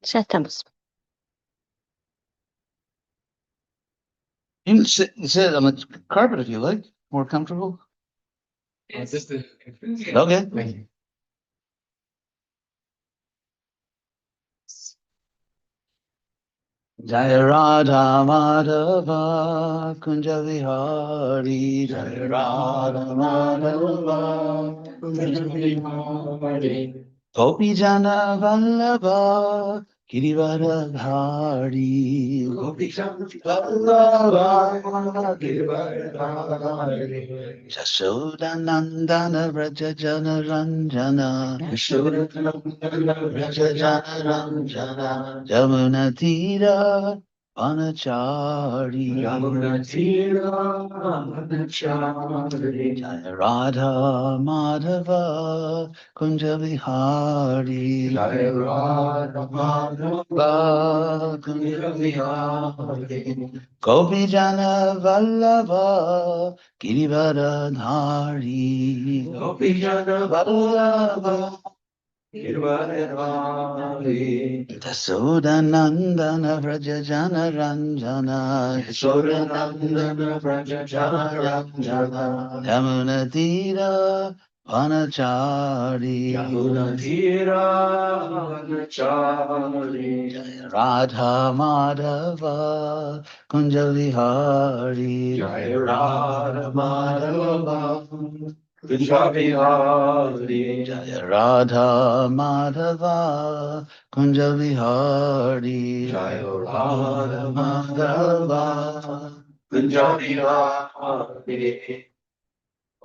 Já estamos. You can sit on the carpet if you like. More comfortable. Okay. Jaya Radha Madhava Kunja Vihari Jaya Radha Madhava Kunja Vihari Gopi Jana Vallabha Girivardhari Gopi Jana Vallabha Girivardhari Jashodanandana Vraja Jana Ranjana Jashodanandana Vraja Jana Ranjana Jamuna Tira Vanachari Jamuna Tira Vanachari Jaya Radha Madhava Kunja Vihari Jaya Radha Madhava Kunja Vihari Gopi Jana Vallabha Girivardhari Gopi Jana Vallabha Girivardhari Yasodanandana Vraja Jana Ranjana Yasodanandana Vraja Jana Ranjana Yamuna Tira Vanachari Yamuna Tira Vanachari Jaya Radha Madhava Kunja Vihari Jaya Radha Madhava Kunja Vihari Jaya Radha Madhava Kunja Vihari Jaya Radha Madhava Kunja Vihari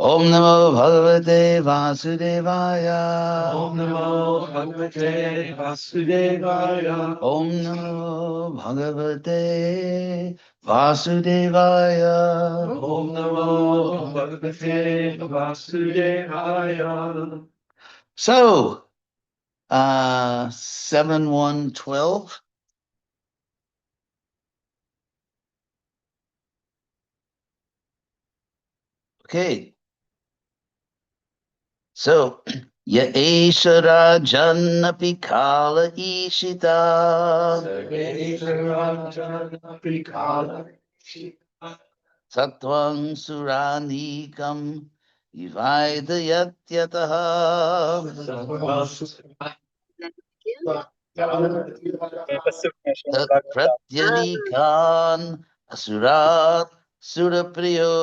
Om Namo Bhagavate Vasudevaya Om Namo Bhagavate Vasudevaya Om Namo Bhagavate Vasudevaya Om Namo Bhagavate Vasudevaya. So, 7-1-12. Okay. So, Ya Esha Jannapi Kala Ishita Satvang Suranikam Ivaidyatyataha Tat Pratyanikan Asurat Surapriyo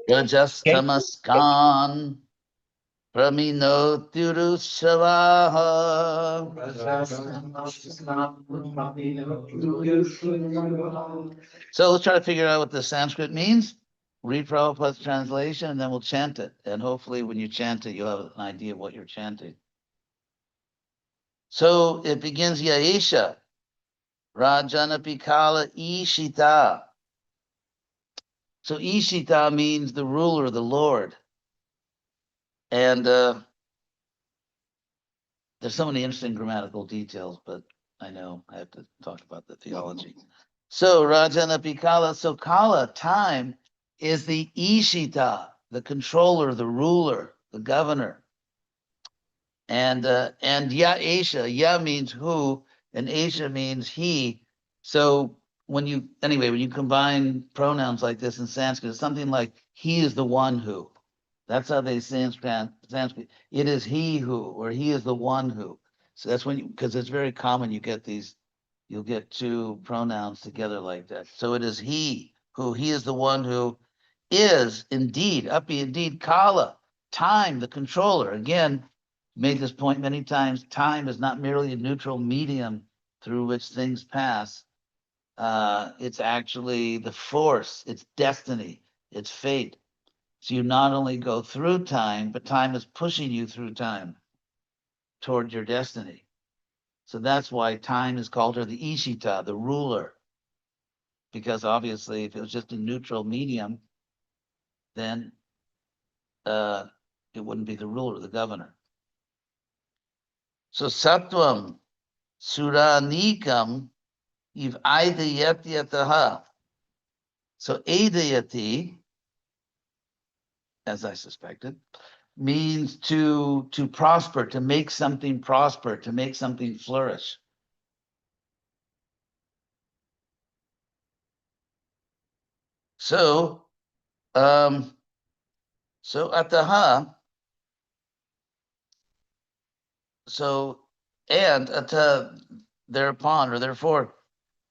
Rajastamaskan Praminotirusavaha. So let's try to figure out what the Sanskrit means. Read Prabhupada's translation and then we'll chant it. And hopefully when you chant it, you'll have an idea of what you're chanting. So it begins Yaesha, Rajana Pikala Ishita. So Ishita means the ruler, the Lord. And there's so many interesting grammatical details, but I know I have to talk about the theology. So Rajana Pikala, so Kala, time, is the Ishita, the controller, the ruler, the governor. And Ya Esha, Ya means who, and Esha means he. So when you combine pronouns like this in Sanskrit, it's something like he is the one who. That's how they Sanskrit. It is he who, or he is the one who. So that's when because it's very common you get these, you'll get two pronouns together like that. So it is he who, he is the one who is indeed, Api indeed, Kala, time, the controller. Again, made this point many times, time is not merely a neutral medium through which things pass. It's actually the force, it's destiny, it's fate. So you not only go through time, but time is pushing you through time toward your destiny. So that's why time is called her the Ishita, the ruler. Because obviously, if it was just a neutral medium, then it wouldn't be the ruler, the governor. So Sattvam, Suranikam, Iv Aidayatyataha. So Aidayati, as I suspected, means to prosper, to make something prosper, to make something flourish. So, so ataha, so and thereupon or therefore,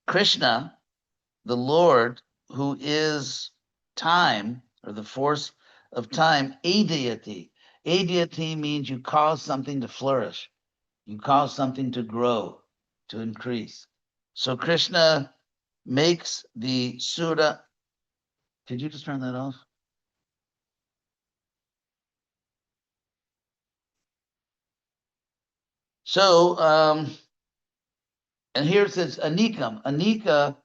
Krishna, the Lord, who is time or the force of time, a deity. A deity means you cause something to flourish, you cause something to grow, to increase. So Krishna makes the Sura. Could you just turn that off? So, and here it says Anikam. Anika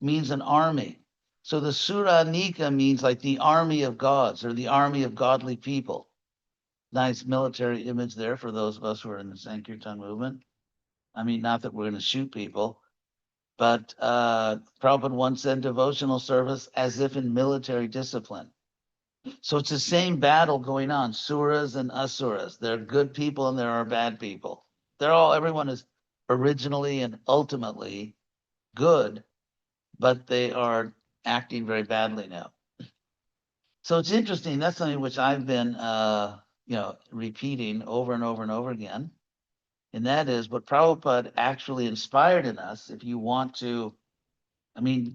means an army. So the Sura Anika means like the army of gods or the army of godly people. Nice military image there for those of us who are in the Sankirtan movement. I mean, not that we're going to shoot people, but Prabhupada once said devotional service as if in military discipline. So it's the same battle going on, suras and asuras. There are good people and there are bad people. Everyone is originally and ultimately good, but they are acting very badly now. So it's interesting. That's something which I've been, repeating over and over and over again. And that is what Prabhupada actually inspired in us. If you want to,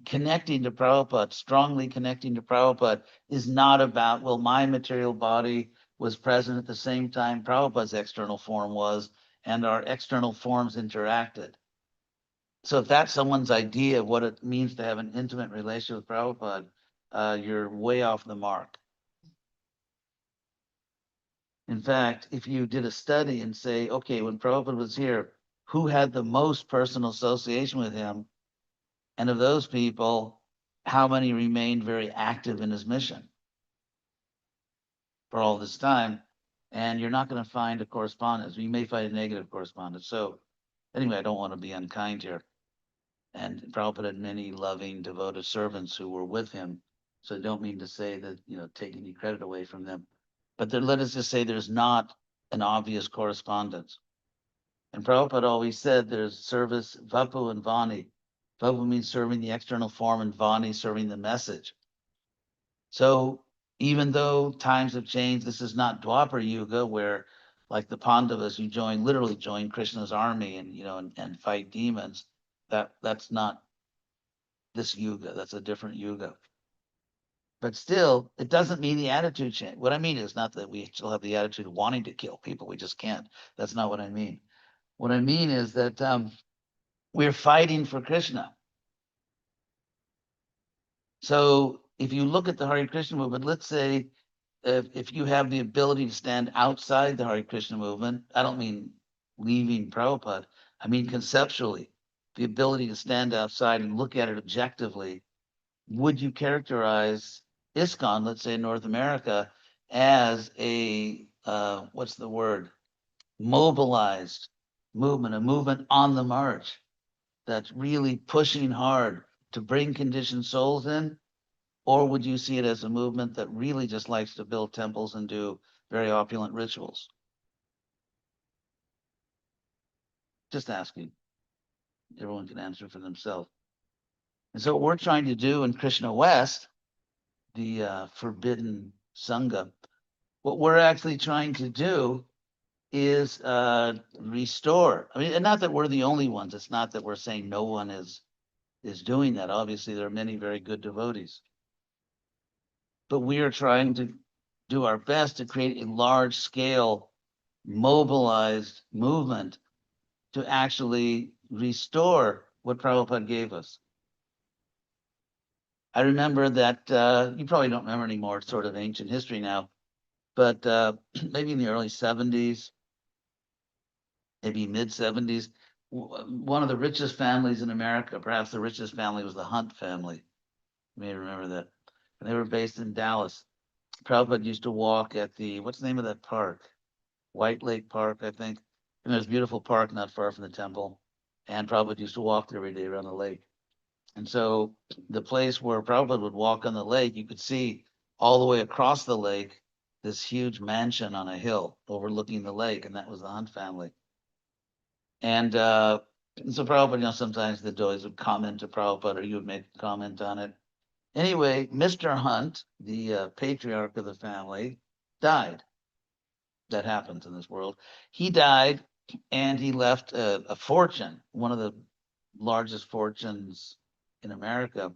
connecting to Prabhupada, strongly connecting to Prabhupada is not about, well, my material body was present at the same time Prabhupada's external form was, and our external forms interacted. So if that's someone's idea of what it means to have an intimate relationship with Prabhupada, you're way off the mark. In fact, if you did a study and say, okay, when Prabhupada was here, who had the most personal association with him? And of those people, how many remained very active in his mission for all this time? And you're not going to find a correspondence. You may find a negative correspondence. So anyway, I don't want to be unkind here. And Prabhupada had many loving, devoted servants who were with him. So I don't mean to say that, take any credit away from them. But let us just say there's not an obvious correspondence. And Prabhupada always said there's service, Vapu and Vani. Vapu means serving the external form, and Vani serving the message. So even though times have changed, this is not Dwapar Yuga where, like the Pandavas, you literally join Krishna's army and fight demons. That's not this yuga. That's a different yuga. But still, it doesn't mean the attitude change. What I mean is not that we still have the attitude of wanting to kill people. We just can't. That's not what I mean. What I mean is that we're fighting for Krishna. So if you look at the Hare Krishna movement, let's say if you have the ability to stand outside the Hare Krishna movement, I don't mean leaving Prabhupada, I mean conceptually, the ability to stand outside and look at it objectively, would you characterize ISKCON, let's say in North America, as a, what's the word, mobilized movement, a movement on the march that's really pushing hard to bring conditioned souls in? Or would you see it as a movement that really just likes to build temples and do very opulent rituals? Just asking. Everyone can answer for themselves. And so what we're trying to do in Krishna West, the forbidden Sangha, what we're actually trying to do is restore. And not that we're the only ones. It's not that we're saying no one is doing that. Obviously, there are many very good devotees. But we are trying to do our best to create a large scale mobilized movement to actually restore what Prabhupada gave us. I remember that you probably don't remember anymore, it's sort of ancient history now, but maybe in the early 70s, maybe mid 70s, one of the richest families in America, perhaps the richest family, was the Hunt family. You may remember that. And they were based in Dallas. Prabhupada used to walk at what's the name of that park? White Lake Park, I think. And there's a beautiful park not far from the temple. And Prabhupada used to walk there every day around the lake. And so the place where Prabhupada would walk on the lake, you could see all the way across the lake this huge mansion on a hill overlooking the lake, and that was the Hunt family. And so Prabhupada, sometimes the Doys would comment to Prabhupada, or you would make a comment on it. Anyway, Mr. Hunt, the patriarch of the family, died. That happens in this world. He died, and he left a fortune, one of the largest fortunes in America,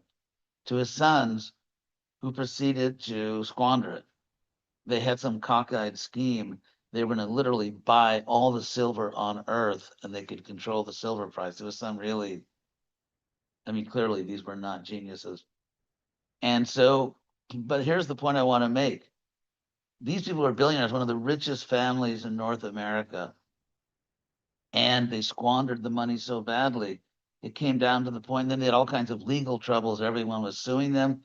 to his sons, who proceeded to squander it. They had some cockeyed scheme. They were going to literally buy all the silver on earth, and they could control the silver price. It was some really, clearly these were not geniuses. And so, but here's the point I want to make. These people are billionaires, one of the richest families in North America, and they squandered the money so badly. It came down to the point, then they had all kinds of legal troubles. Everyone was suing them.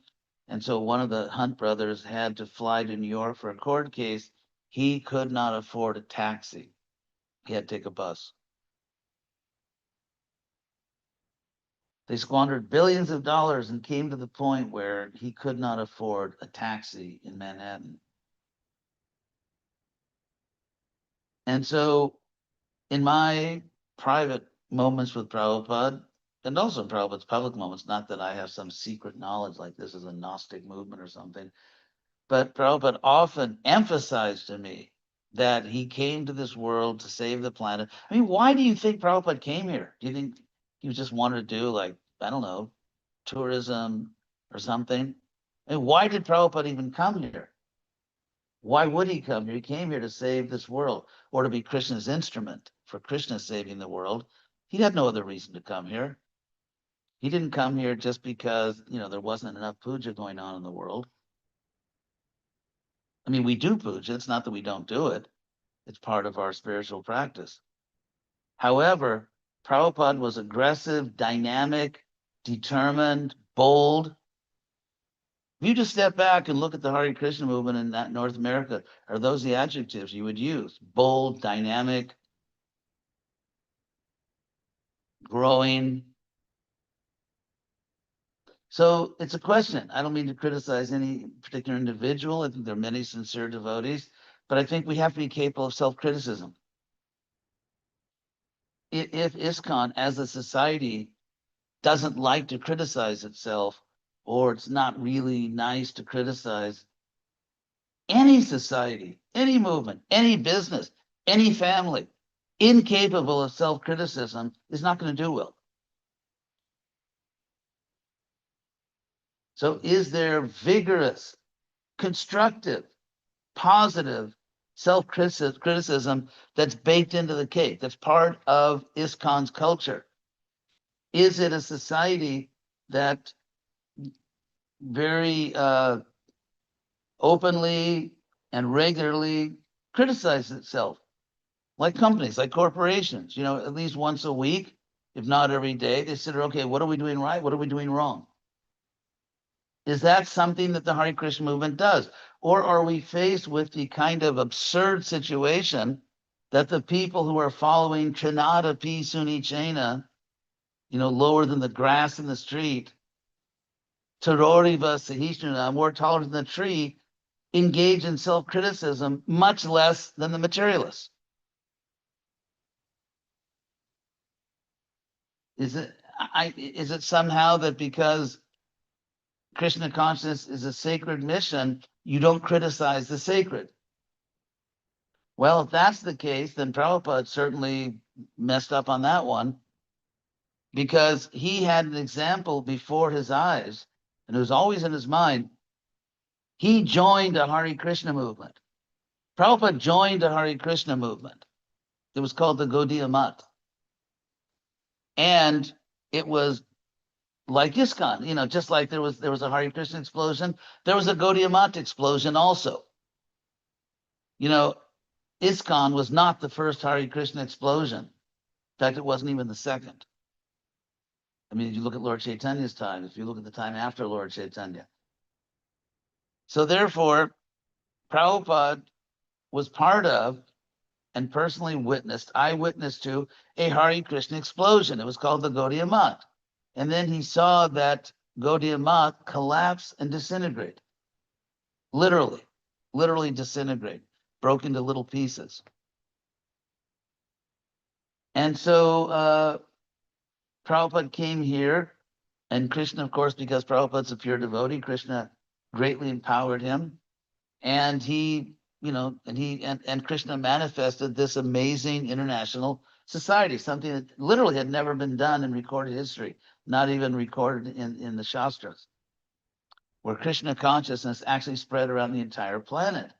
And so one of the Hunt brothers had to fly to New York for a court case. He could not afford a taxi. He had to take a bus. They squandered billions of dollars and came to the point where he could not afford a taxi in Manhattan. And so in my private moments with Prabhupada, and also in Prabhupada's public moments, not that I have some secret knowledge like this is a Gnostic movement or something, but Prabhupada often emphasized to me that he came to this world to save the planet. Why do you think Prabhupada came here? Do you think he just wanted to do, like, I don't know, tourism or something? Why did Prabhupada even come here? Why would he come here? He came here to save this world, or to be Krishna's instrument for Krishna saving the world. He had no other reason to come here. He didn't come here just because, there wasn't enough puja going on in the world. We do puja. It's not that we don't do it. It's part of our spiritual practice. However, Prabhupada was aggressive, dynamic, determined, bold. If you just step back and look at the Hare Krishna movement in that North America, are those the adjectives you would use? Bold, dynamic, growing. So it's a question. I don't mean to criticize any particular individual. I think there are many sincere devotees, but I think we have to be capable of self-criticism. If ISKCON as a society doesn't like to criticize itself, or it's not really nice to criticize, any society, any movement, any business, any family incapable of self-criticism is not going to do well. So is there vigorous, constructive, positive self-criticism that's baked into the cake, that's part of ISKCON's culture? Is it a society that very openly and regularly criticizes itself, like companies, like corporations? At least once a week, if not every day, they consider, okay, what are we doing right? What are we doing wrong? Is that something that the Hare Krishna movement does? Or are we faced with the kind of absurd situation that the people who are following Trinada Pi Suni Chena, lower than the grass in the street, Taroriva Sahishnuna, more tolerant than the tree, engage in self-criticism much less than the materialists? Is it somehow that because Krishna consciousness is a sacred mission, you don't criticize the sacred? Well, if that's the case, then Prabhupada certainly messed up on that one, because he had an example before his eyes, and it was always in his mind. He joined a Hare Krishna movement. Prabhupada joined a Hare Krishna movement. It was called the Gaudiya Math. And it was like ISKCON, just like there was a Hare Krishna explosion, there was a Gaudiya Math explosion also. ISKCON was not the first Hare Krishna explosion. In fact, it wasn't even the second. If you look at Lord Chaitanya's time, if you look at the time after Lord Chaitanya. So therefore, Prabhupada was part of and personally eyewitness to a Hare Krishna explosion. It was called the Gaudiya Math. And then he saw that Gaudiya Math collapse and disintegrate, literally. literally disintegrate, broke into little pieces. And so Prabhupada came here, and Krishna, of course, because Prabhupada's a pure devotee, Krishna greatly empowered him. And he, and Krishna manifested this amazing international society, something that literally had never been done in recorded history, not even recorded in the Shastras, where Krishna consciousness actually spread around the entire planet.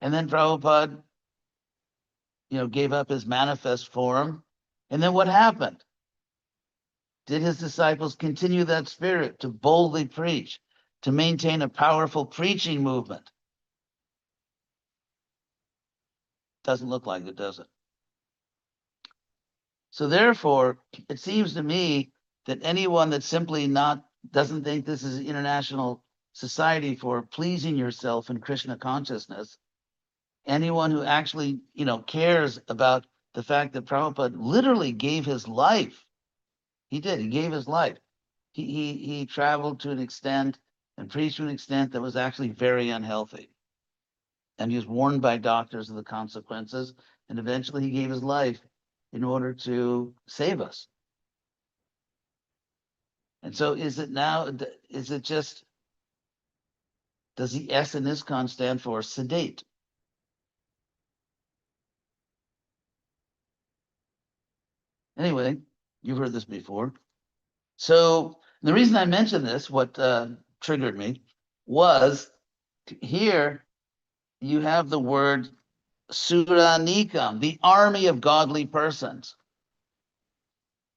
And then Prabhupada, gave up his manifest form. And then what happened? Did his disciples continue that spirit to boldly preach, to maintain a powerful preaching movement? Doesn't look like it, does it? So therefore, it seems to me that anyone that simply doesn't think this is an international society for pleasing yourself in Krishna consciousness, anyone who actually, cares about the fact that Prabhupada literally gave his life. He did. He gave his life. He traveled to an extent and preached to an extent that was actually very unhealthy. And he was warned by doctors of the consequences. And eventually he gave his life in order to save us. And so is it just, does the S in ISKCON stand for sedate? Anyway, you've heard this before. So the reason I mentioned this, what triggered me, was here you have the word Suranikam, the army of godly persons.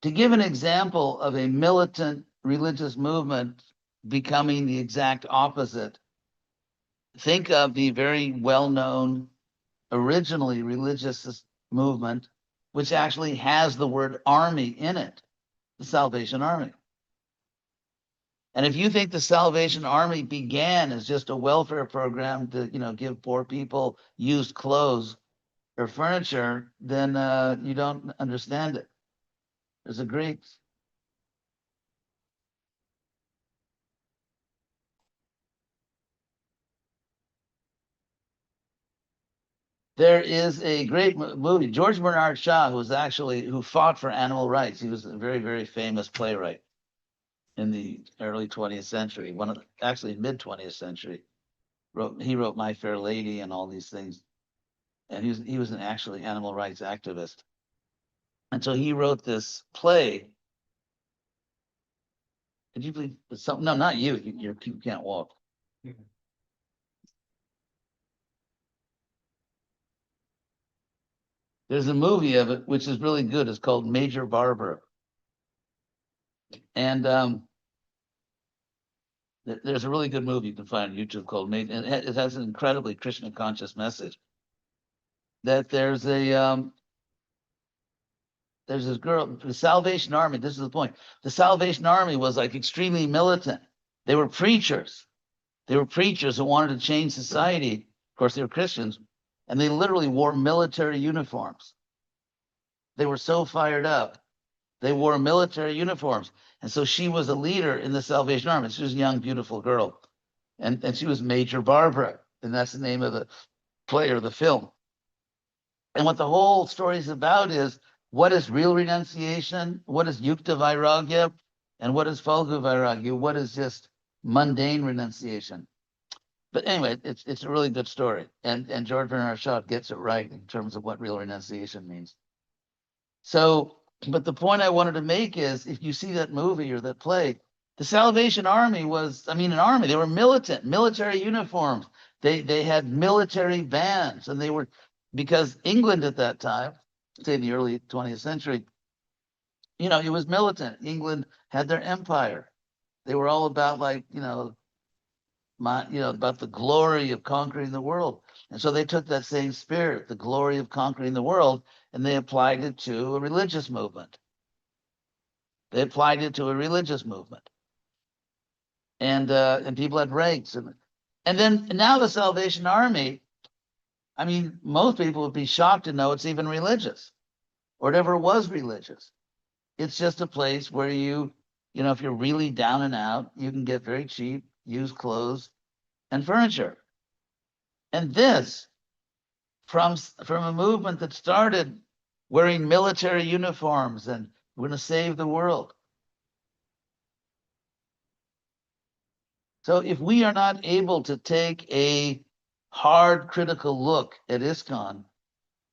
To give an example of a militant religious movement becoming the exact opposite, think of the very well-known, originally religious movement, which actually has the word army in it, the Salvation Army. And if you think the Salvation Army began as just a welfare program to, give poor people used clothes or furniture, then you don't understand it. There's a great There is a great movie. George Bernard Shaw, who fought for animal rights. He was a very, very famous playwright in the early 20th century. Actually mid 20th century. He wrote My Fair Lady and all these things. And he was an actually animal rights activist. And so he wrote this play. Could you believe something? No, not you. You can't walk. There's a movie of it which is really good. It's called Major Barbara. And there's a really good movie you can find on YouTube called Major, and it has an incredibly Krishna conscious message. That there's this girl, the Salvation Army. This is the point. The Salvation Army was like extremely militant. They were preachers. They were preachers who wanted to change society. Of course, they were Christians, and they literally wore military uniforms. They were so fired up. They wore military uniforms. And so she was a leader in the Salvation Army. She was a young, beautiful girl. And she was Major Barbara. And that's the name of the play or the film. And what the whole story is about is, what is real renunciation? What is yukta vairagya? And what is phalgu vairagya? What is just mundane renunciation? But anyway, it's a really good story. And George Bernard Shaw gets it right in terms of what real renunciation means. So, but the point I wanted to make is, if you see that movie or that play, the Salvation Army was, an army. They were militant, military uniforms. They had military bands, and they were, because England at that time, say in the early 20th century, it was militant. England had their empire. They were all about about the glory of conquering the world. And so they took that same spirit, the glory of conquering the world, and they applied it to a religious movement. And people had ranks. And then now the Salvation Army, most people would be shocked to know it's even religious, or it ever was religious. It's just a place where if you're really down and out, you can get very cheap used clothes and furniture. And this from a movement that started wearing military uniforms and we're going to save the world. So if we are not able to take a hard critical look at ISKCON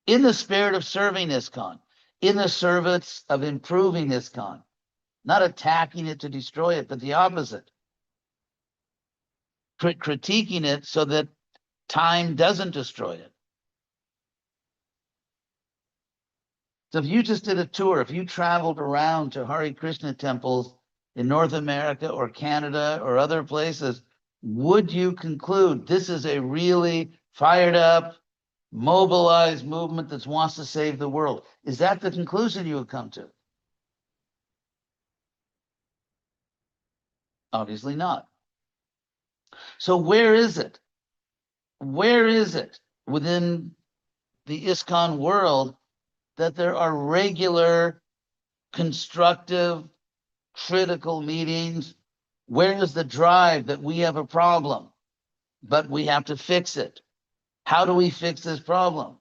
in the spirit of serving ISKCON, in the service of improving ISKCON, not attacking it to destroy it, but the opposite, critiquing it so that time doesn't destroy it. So if you just did a tour, if you traveled around to Hare Krishna temples in North America or Canada or other places, would you conclude this is a really fired up, mobilized movement that wants to save the world? Is that the conclusion you would come to? Obviously not. So where is it? Where is it within the ISKCON world that there are regular, constructive, critical meetings? Where is the drive that we have a problem, but we have to fix it? How do we fix this problem?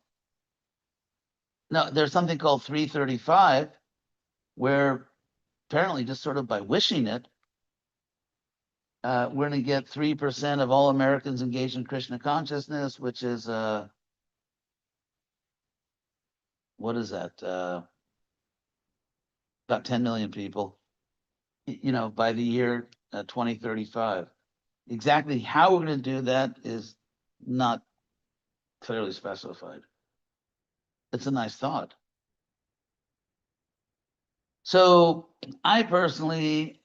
Now, there's something called 335, where apparently just sort of by wishing it, we're going to get 3% of all Americans engaged in Krishna consciousness, which is, what is that? About 10 million people, by the year 2035. Exactly how we're going to do that is not clearly specified. It's a nice thought. So I personally,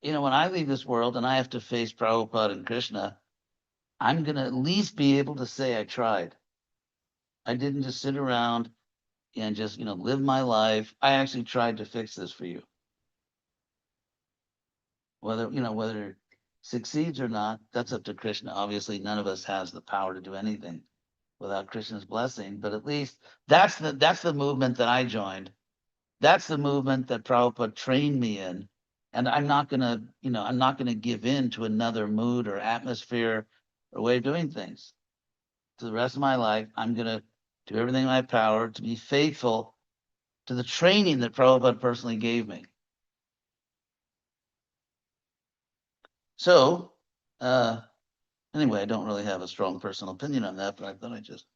when I leave this world and I have to face Prabhupada and Krishna, I'm going to at least be able to say I tried. I didn't just sit around and just, live my life. I actually tried to fix this for you. Whether it succeeds or not, that's up to Krishna. Obviously, none of us has the power to do anything without Krishna's blessing, but at least that's the movement that I joined. That's the movement that Prabhupada trained me in. And I'm not gonna give in to another mood or atmosphere or way of doing things. For the rest of my life, I'm gonna do everything in my power to be faithful to the training that Prabhupada personally gave me. So, anyway, I don't really have a strong personal opinion on that, but I thought I'd just.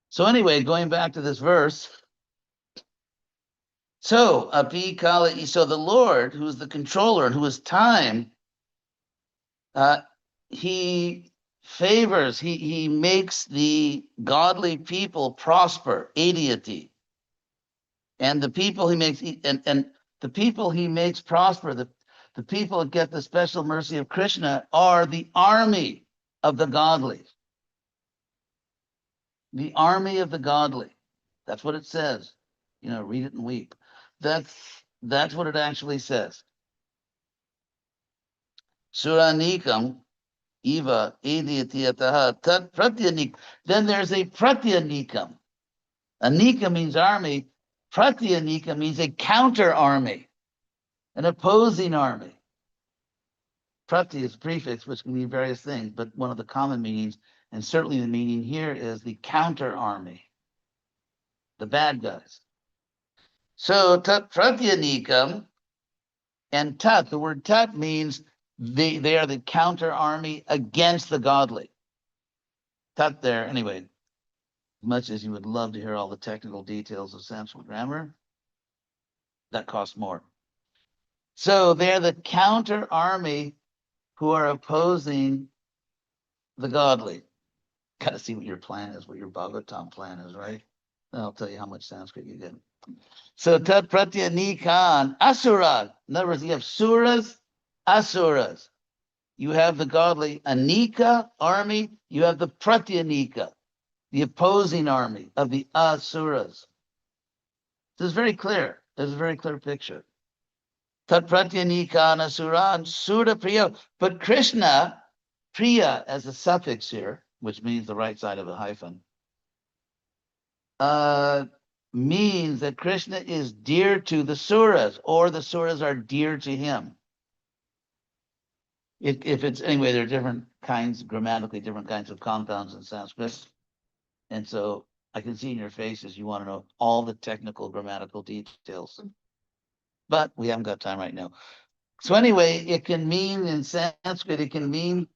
So anyway, going back to this verse. So, so the Lord, who is the controller and who is time, he favors, he makes the godly people prosper, adiety. And the people he makes, and the people he makes prosper, the people that get the special mercy of Krishna are the army of the godly. The army of the godly. That's what it says. Read it and weep. That's what it actually says. Suranikam Eva Adiyatiyataha Tat Pratyanik. Then there's a Pratyanikam. Anika means army. Pratyanika means a counter army, an opposing army. Prati is a prefix, which can mean various things, but one of the common meanings, and certainly the meaning here, is the counter army, the bad guys. So Tat Pratyanikam, and Tat, the word Tat means they are the counter army against the godly. Tat there, anyway, much as you would love to hear all the technical details of Sanskrit grammar, that costs more. So they're the counter army who are opposing the godly. Got to see what your plan is, what your Bhagavatam plan is, right? I'll tell you how much Sanskrit you get. So Tat Pratyanikan Asura. In other words, you have suras, asuras. You have the godly Anika army. You have the Pratyanika, the opposing army of the asuras. This is very clear. There's a very clear picture. Tat Pratyanikan Asuran Sura Priya. But Krishna, Priya as a suffix here, which means the right side of a hyphen, means that Krishna is dear to the suras, or the suras are dear to him. if it's anyway, there are different kinds, grammatically different kinds of compounds in Sanskrit. And so I can see in your faces you want to know all the technical grammatical details. But we haven't got time right now. So anyway, it can mean in Sanskrit, it can mean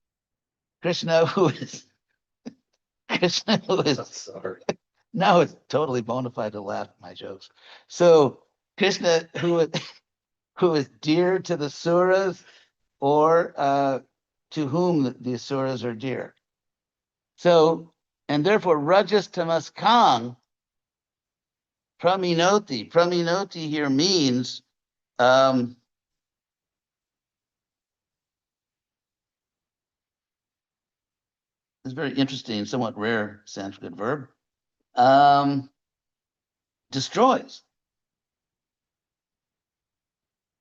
Krishna who is Krishna who is Sorry. no, it's totally bona fide to laugh at my jokes. So Krishna who is dear to the Suras or to whom the Asuras are dear. So, and therefore, Rajas Tamaskang, Praminoti. Praminoti here means it's a very interesting, somewhat rare Sanskrit verb. Destroys.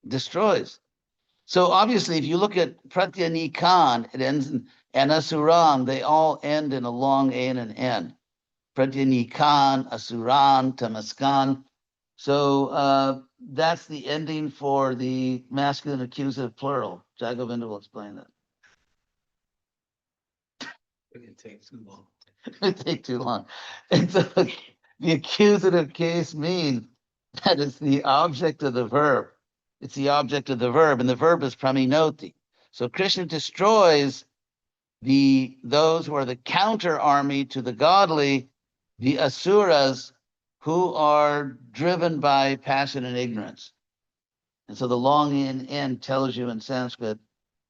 Destroys. So obviously, if you look at Pratyanikan, it ends in and Asuran, they all end in a long A and an N. Pratyanikan, Asuran, Tamaskan. So that's the ending for the masculine accusative plural. Jagovinda will explain that. It can take too long. It take too long. And so the accusative case means that it's the object of the verb. It's the object of the verb, and the verb is praminoti. So Krishna destroys those who are the counter army to the godly, the asuras, who are driven by passion and ignorance. And so the long N tells you in Sanskrit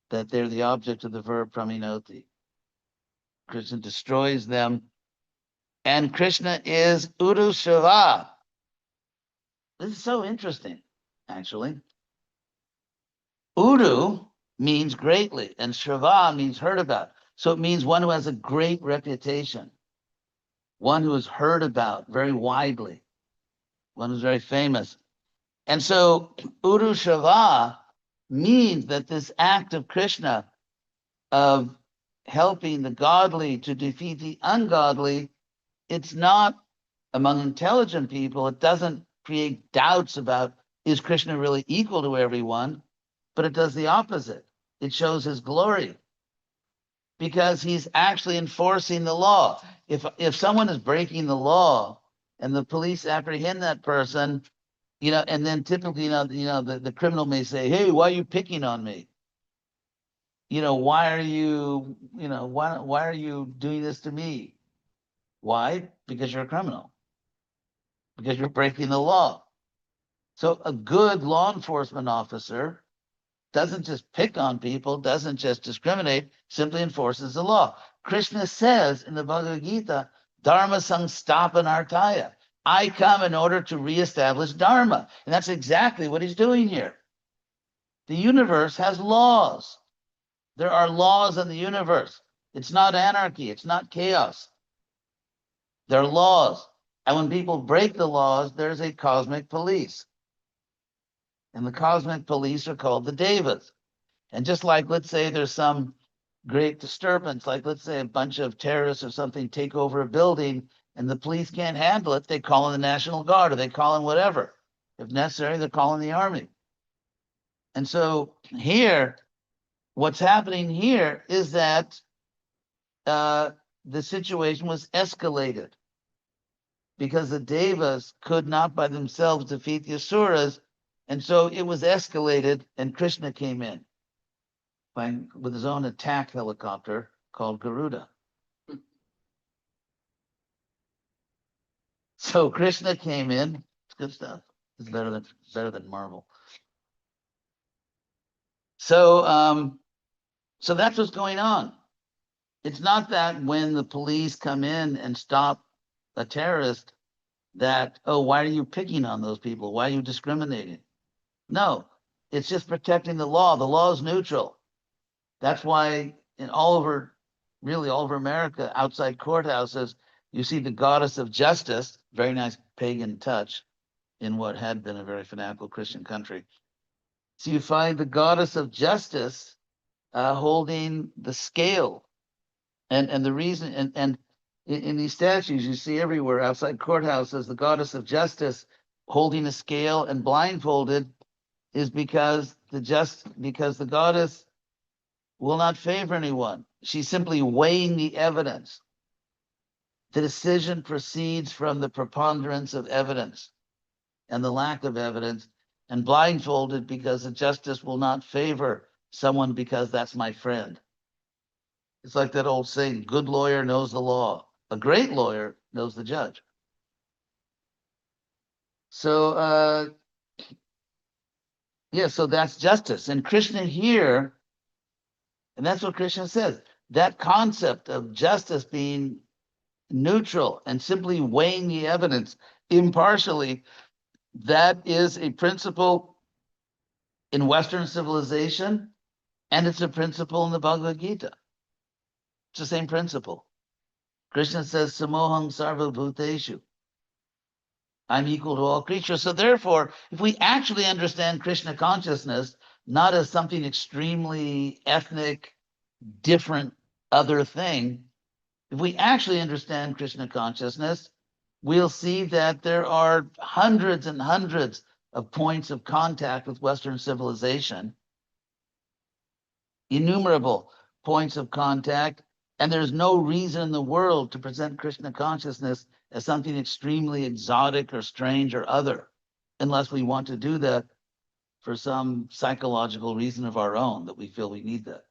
that they're the object of the verb praminoti. Krishna destroys them. And Krishna is Uru Shava. This is so interesting, actually. Uru means greatly, and Shava means heard about. So it means one who has a great reputation, one who is heard about very widely, one who's very famous. And so Uru Shava means that this act of Krishna of helping the godly to defeat the ungodly, it's not among intelligent people, it doesn't create doubts about is Krishna really equal to everyone, but it does the opposite. It shows his glory because he's actually enforcing the law. If someone is breaking the law and the police apprehend that person, and then typically, the criminal may say, "Hey, why are you picking on me? Why are you, why are you doing this to me? Why? Because you're a criminal. Because you're breaking the law." So a good law enforcement officer doesn't just pick on people, doesn't just discriminate, simply enforces the law. Krishna says in the Bhagavad Gita, Dharma Sangstapanartaya. I come in order to reestablish Dharma. And that's exactly what he's doing here. The universe has laws. There are laws in the universe. It's not anarchy. It's not chaos. There are laws. And when people break the laws, there's a cosmic police. And the cosmic police are called the Devas. And just like, let's say there's some great disturbance, like let's say a bunch of terrorists or something take over a building and the police can't handle it, they call in the National Guard or they call in whatever. If necessary, they're calling the army. And so here, what's happening here is that the situation was escalated because the Devas could not by themselves defeat the Asuras. And so it was escalated and Krishna came in with his own attack helicopter called Garuda. So Krishna came in. It's good stuff. It's better than Marvel. So so that's what's going on. It's not that when the police come in and stop a terrorist that, oh, why are you picking on those people? Why are you discriminating? No, it's just protecting the law. The law is neutral. That's why all over America, outside courthouses, you see the goddess of justice, very nice pagan touch in what had been a very fanatical Christian country. So you find the goddess of justice holding the scale. And the reason, and in these statues you see everywhere outside courthouses, the goddess of justice holding a scale and blindfolded is because the goddess will not favor anyone. She's simply weighing the evidence. The decision proceeds from the preponderance of evidence and the lack of evidence, and blindfolded because the justice will not favor someone because that's my friend. It's like that old saying, good lawyer knows the law. A great lawyer knows the judge. So, so that's justice. And Krishna here, and that's what Krishna says, that concept of justice being neutral and simply weighing the evidence impartially, that is a principle in Western civilization, and it's a principle in the Bhagavad Gita. It's the same principle. Krishna says, Samoham sarva bhuteshu. I'm equal to all creatures. So therefore, if we actually understand Krishna consciousness, not as something extremely ethnic, different other thing, if we actually understand Krishna consciousness, we'll see that there are hundreds and hundreds of points of contact with Western civilization, innumerable points of contact, and there's no reason in the world to present Krishna consciousness as something extremely exotic or strange or other, unless we want to do that for some psychological reason of our own, that we feel we need that.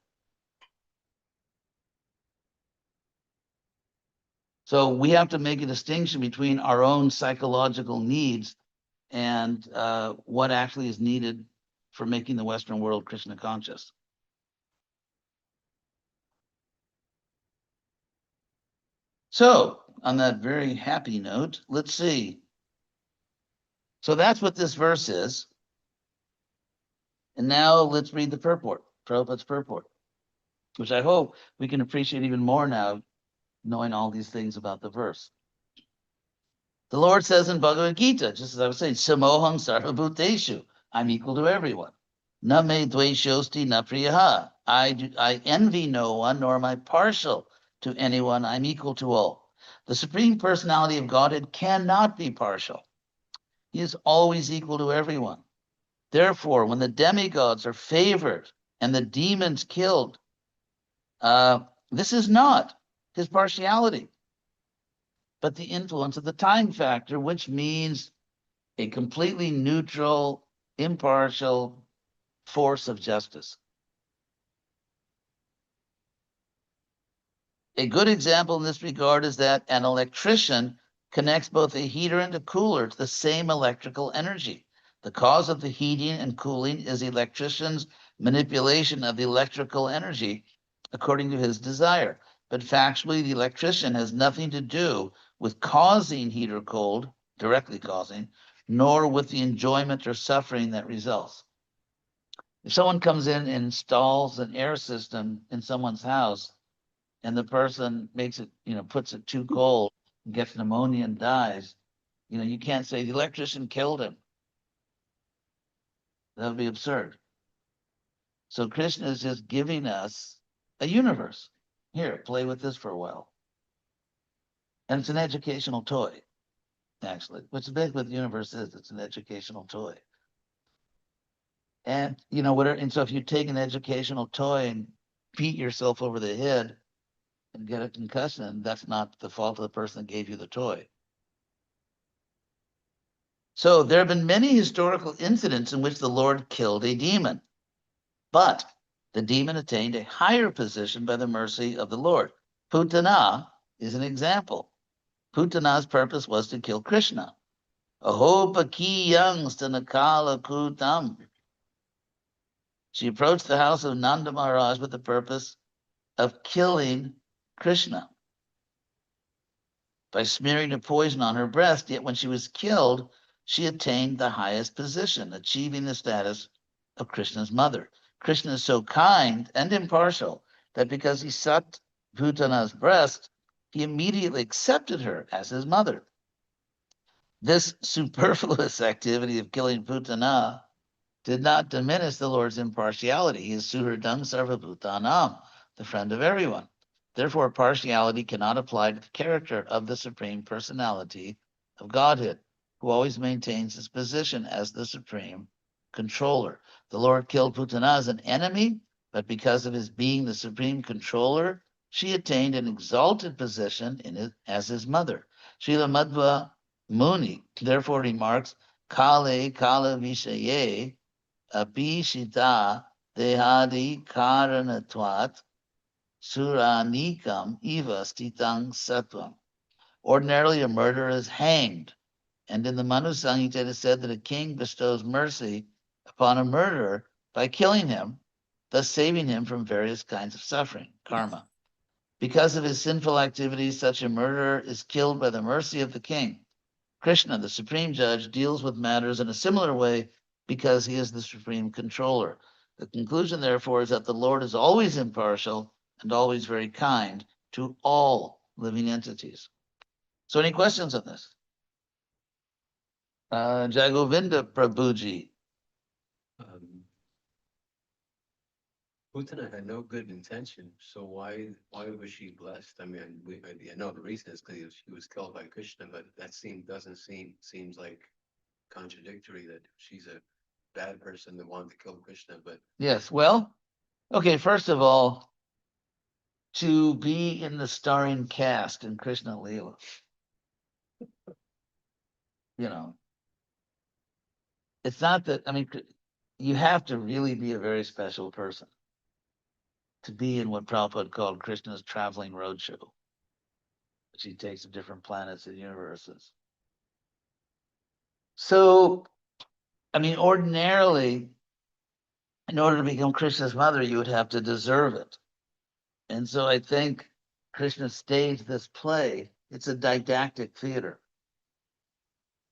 So we have to make a distinction between our own psychological needs and what actually is needed for making the Western world Krishna conscious. So, on that very happy note, let's see. So that's what this verse is. And now let's read the purport, Prabhupada's purport, which I hope we can appreciate even more now, knowing all these things about the verse. The Lord says in Bhagavad Gita, just as I was saying, Samoham sarvabhuteshu, I'm equal to everyone. Na me dveshosti na priyaha, I envy no one, nor am I partial to anyone, I'm equal to all. The Supreme Personality of Godhead cannot be partial. He is always equal to everyone. Therefore, when the demigods are favored and the demons killed, this is not his partiality, but the influence of the time factor, which means a completely neutral, impartial force of justice. A good example in this regard is that an electrician connects both a heater and a cooler to the same electrical energy. The cause of the heating and cooling is the electrician's manipulation of the electrical energy according to his desire. But factually, the electrician has nothing to do with causing heat or cold, directly causing, nor with the enjoyment or suffering that results. If someone comes in and installs an air system in someone's house, and the person makes it, puts it too cold, and gets pneumonia and dies, you can't say the electrician killed him. That would be absurd. So Krishna is just giving us a universe. Here, play with this for a while. And it's an educational toy, actually. What's big with the universe is it's an educational toy. And and so if you take an educational toy and beat yourself over the head and get a concussion, that's not the fault of the person that gave you the toy. So there have been many historical incidents in which the Lord killed a demon, but the demon attained a higher position by the mercy of the Lord. Putana is an example. Putana's purpose was to kill Krishna. Ahopaki Stanakala Kutam. She approached the house of Nanda Maharaj with the purpose of killing Krishna by smearing a poison on her breast. Yet when she was killed, she attained the highest position, achieving the status of Krishna's mother. Krishna is so kind and impartial that because he sucked Putana's breast, he immediately accepted her as his mother. This superfluous activity of killing Putana did not diminish the Lord's impartiality. He is Suhridam Sarvabhutanam, the friend of everyone. Therefore, partiality cannot apply to the character of the Supreme Personality of Godhead, who always maintains his position as the Supreme Controller. The Lord killed Putana as an enemy but because of his being the supreme controller, she attained an exalted position as his mother. Srila Madhva Muni therefore remarks, Kale Kala Vishaye Api Shita Dehadi Karanatvat Suranikam Eva Stitang Satvam. Ordinarily, a murderer is hanged, and in the Manu Samhita it is said that a king bestows mercy upon a murderer by killing him, thus saving him from various kinds of suffering, karma. Because of his sinful activities, such a murderer is killed by the mercy of the king. Krishna, the supreme judge, deals with matters in a similar way because he is the supreme controller. The conclusion, therefore, is that the Lord is always impartial and always very kind to all living entities. So, any questions on this? Jagovinda Prabhuji. Putana had no good intention, so why was she blessed? I mean, I know the reason is because she was killed by Krishna, but that seems like contradictory that she's a bad person that wanted to kill Krishna. But Yes, well, okay, first of all, to be in the starring cast in Krishna Leela, it's not that, I mean, you have to really be a very special person to be in what Prabhupada called Krishna's traveling roadshow, which he takes to different planets and universes. So, I mean, ordinarily, in order to become Krishna's mother, you would have to deserve it. And so I think Krishna staged this play. It's a didactic theater.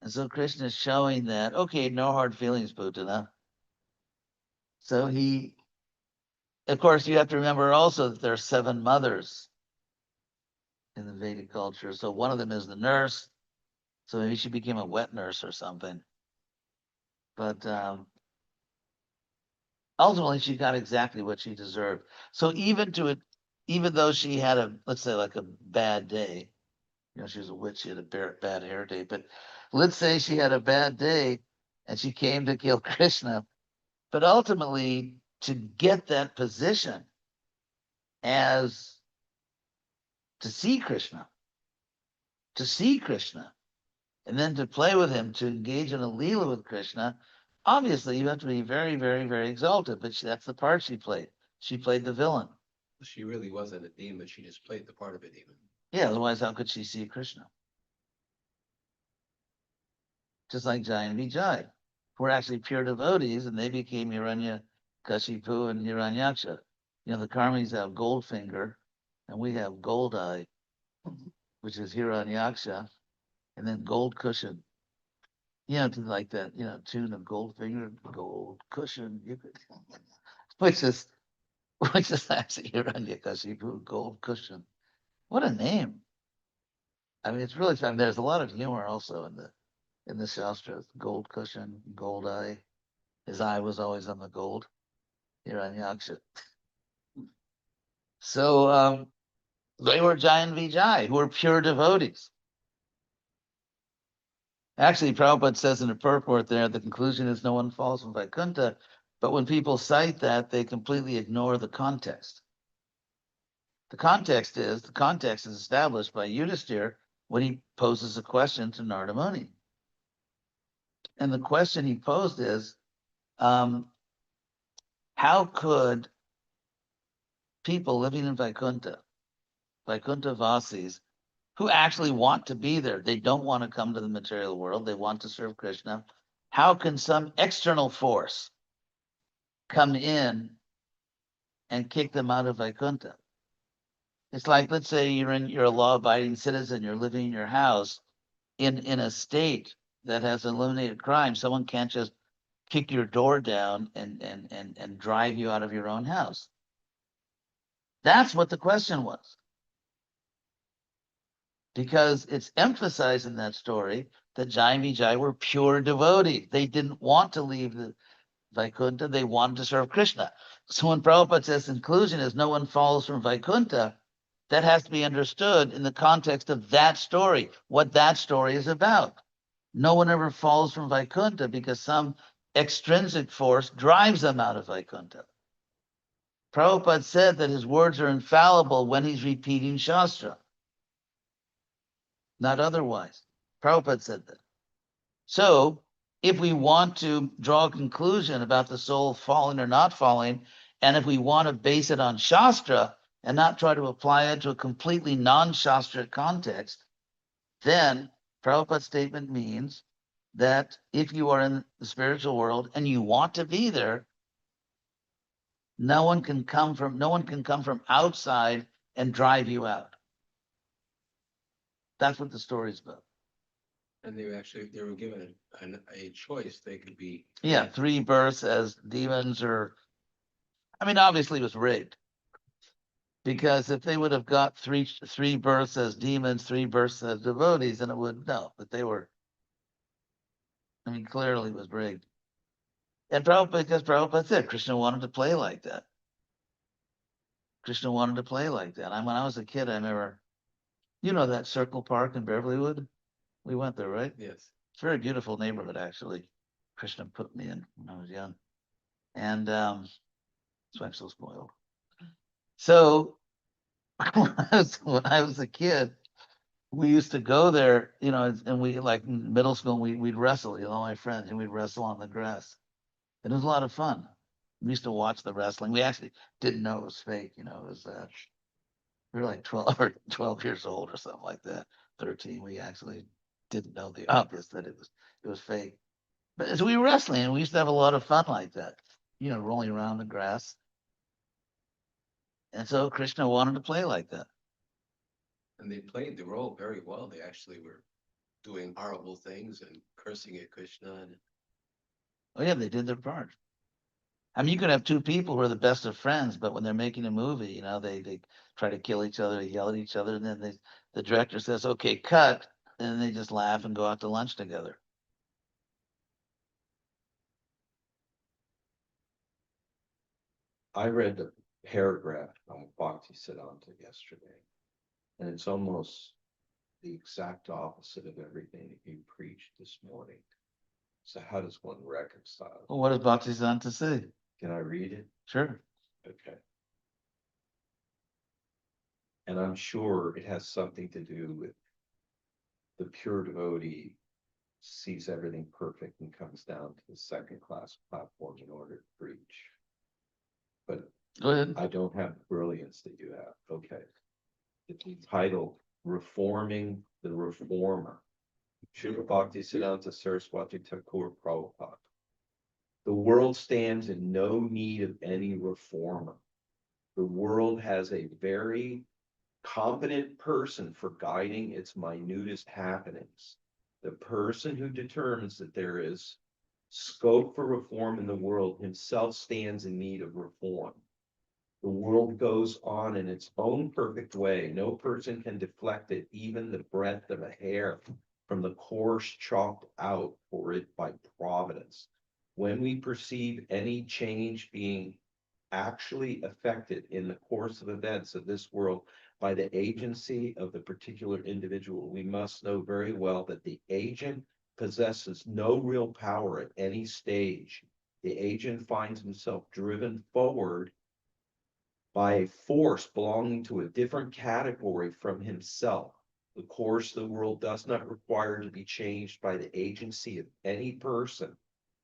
And so Krishna is showing that, okay, no hard feelings, Putana. So he, of course, you have to remember also that there are 7 mothers in the Vedic culture. So one of them is the nurse. So maybe she became a wet nurse or something. But ultimately, she got exactly what she deserved. So even though she had let's say like a bad day, she was a witch, she had a bad hair day, but let's say she had a bad day and she came to kill Krishna, but ultimately to get that position as to see Krishna, and then to play with him, to engage in a Leela with Krishna, obviously you have to be very, very, very exalted, but that's the part she played. She played the villain. she really wasn't a demon. She just played the part of a demon. Yeah, otherwise how could she see Krishna? Just like Jai and Vijay, who were actually pure devotees, and they became Hiranya Kashipu and Hiranyaksha. The Karmis have gold finger, and we have gold eye, which is Hiranyaksha, and then gold cushion. To like that, tune of gold finger, gold cushion, which is actually Hiranyakashipu, gold cushion. What a name! I mean, it's really fun. There's a lot of humor also in the Shastras. Gold cushion, gold eye. His eye was always on the gold. Hiranyaksha. So they were Jai and Vijay, who were pure devotees. Actually, Prabhupada says in the purport there, the conclusion is no one falls from Vaikuntha, but when people cite that, they completely ignore the context. The context is established by Yudhisthira when he poses a question to Narada Muni. And the question he posed is, how could people living in Vaikuntha Vasis, who actually want to be there, they don't want to come to the material world, they want to serve Krishna, how can some external force come in and kick them out of Vaikuntha? It's like, let's say you're a law-abiding citizen, you're living in your house in a state that has eliminated crime. Someone can't just kick your door down and drive you out of your own house. That's what the question was. Because it's emphasized in that story that Jai and Vijay were pure devotees. They didn't want to leave the Vaikuntha, they wanted to serve Krishna. So when Prabhupada says conclusion is no one falls from Vaikuntha, that has to be understood in the context of that story, what that story is about. No one ever falls from Vaikuntha because some extrinsic force drives them out of Vaikuntha. Prabhupada said that his words are infallible when he's repeating Shastra, not otherwise. Prabhupada said that. So if we want to draw a conclusion about the soul falling or not falling, and if we want to base it on Shastra and not try to apply it to a completely non-Shastra context, then Prabhupada's statement means that if you are in the spiritual world and you want to be there, no one can come from outside and drive you out. That's what the story's about. And they were given a choice. They could be. Yeah, 3 births as demons, or I mean, obviously it was rigged. Because if they would have got three births as demons, 3 births as devotees, then it would no. But they were, I mean, clearly it was rigged. And because Prabhupada said Krishna wanted to play like that. Krishna wanted to play like that. When I was a kid, I remember, that Circle Park in Beverlywood? We went there, right? Yes. It's a very beautiful neighborhood, actually. Krishna put me in when I was young. And that's why I'm so spoiled. So when I was a kid, we used to go there, and we, like in middle school, we'd wrestle, all my friends, and we'd wrestle on the grass. It was a lot of fun. We used to watch the wrestling. We actually didn't know it was fake, it was we were like 12 or 12 years old or something like that. 13. We actually didn't know the obvious that it was fake. But as we were wrestling, and we used to have a lot of fun like that, rolling around the grass. And so Krishna wanted to play like that. And they played the role very well. They actually were doing horrible things and cursing at Krishna. And Oh yeah, they did their part. I mean, you could have 2 people who are the best of friends, but when they're making a movie, they try to kill each other, yell at each other, and then the director says, "Okay, cut," and they just laugh and go out to lunch together. I read a paragraph by Bhaktisiddhanta yesterday, and it's almost the exact opposite of everything that you preached this morning. So how does one reconcile? Well, what does Bhaktisiddhanta say? Can I read it? Sure. Okay. And I'm sure it has something to do with the pure devotee sees everything perfect and comes down to the second class platform in order to preach. But Go ahead. I don't have the brilliance that you have. Okay. It's entitled Reforming the Reformer. Srila Bhaktisiddhanta Saraswati Thakur Prabhupada. The world stands in no need of any reformer. The world has a very competent person for guiding its minutest happenings. The person who determines that there is scope for reform in the world himself stands in need of reform. The world goes on in its own perfect way. No person can deflect it, even the breadth of a hair, from the course chalked out for it by providence. When we perceive any change being actually affected in the course of events of this world by the agency of the particular individual, we must know very well that the agent possesses no real power at any stage. The agent finds himself driven forward by a force belonging to a different category from himself. The course of the world does not require to be changed by the agency of any person.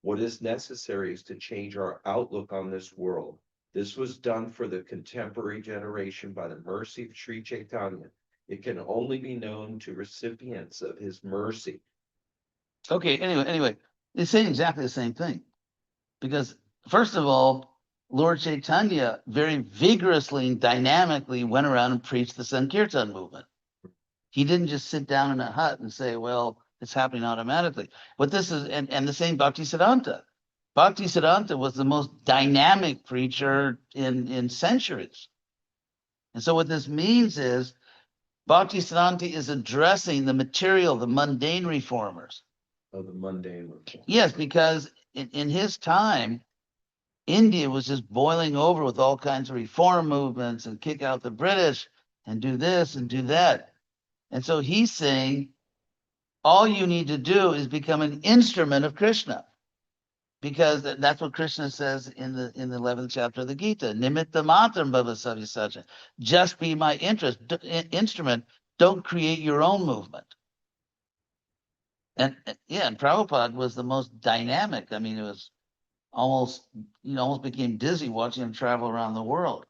What is necessary is to change our outlook on this world. This was done for the contemporary generation by the mercy of Sri Chaitanya. It can only be known to recipients of his mercy. Okay, anyway, they say exactly the same thing. Because, first of all, Lord Chaitanya very vigorously and dynamically went around and preached the Sankirtan movement. He didn't just sit down in a hut and say, well, it's happening automatically. But this is, and the same Bhaktisiddhanta. Bhaktisiddhanta was the most dynamic preacher in centuries. And so what this means is Bhaktisiddhanta is addressing the material, the mundane reformers. Of the mundane reform. Yes, because in his time, India was just boiling over with all kinds of reform movements and kick out the British and do this and do that. And so he's saying, all you need to do is become an instrument of Krishna. because that's what Krishna says in the 11th chapter of the Gita. Nimitta matram bhava savisacha. Just be my instrument. Don't create your own movement. And yeah, and Prabhupada was the most dynamic. I mean, it was almost, almost became dizzy watching him travel around the world.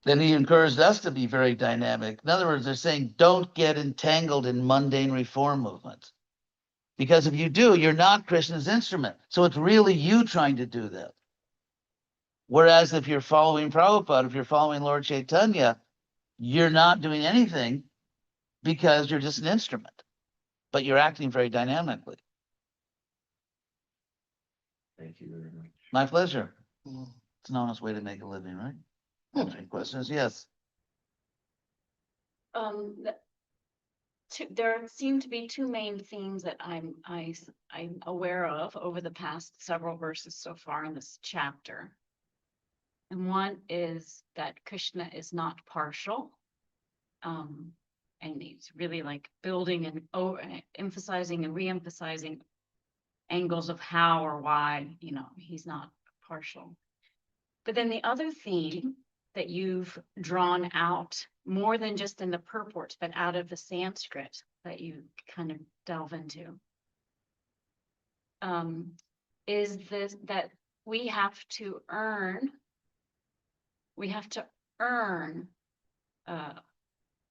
Then he encouraged us to be very dynamic. In other words, they're saying, don't get entangled in mundane reform movements. Because if you do, you're not Krishna's instrument. So it's really you trying to do that. Whereas if you're following Prabhupada, if you're following Lord Chaitanya, you're not doing anything because you're just an instrument, but you're acting very dynamically. Thank you very much. My pleasure. It's an honest way to make a living, right? Answering questions, yes. There seem to be two main themes that I'm aware of over the past several verses so far in this chapter. And one is that Krishna is not partial. And he's really like building and emphasizing and re-emphasizing angles of how or why, he's not partial. But then the other theme that you've drawn out more than just in the purport, but out of the Sanskrit that you kind of delve into, is this, that we have to earn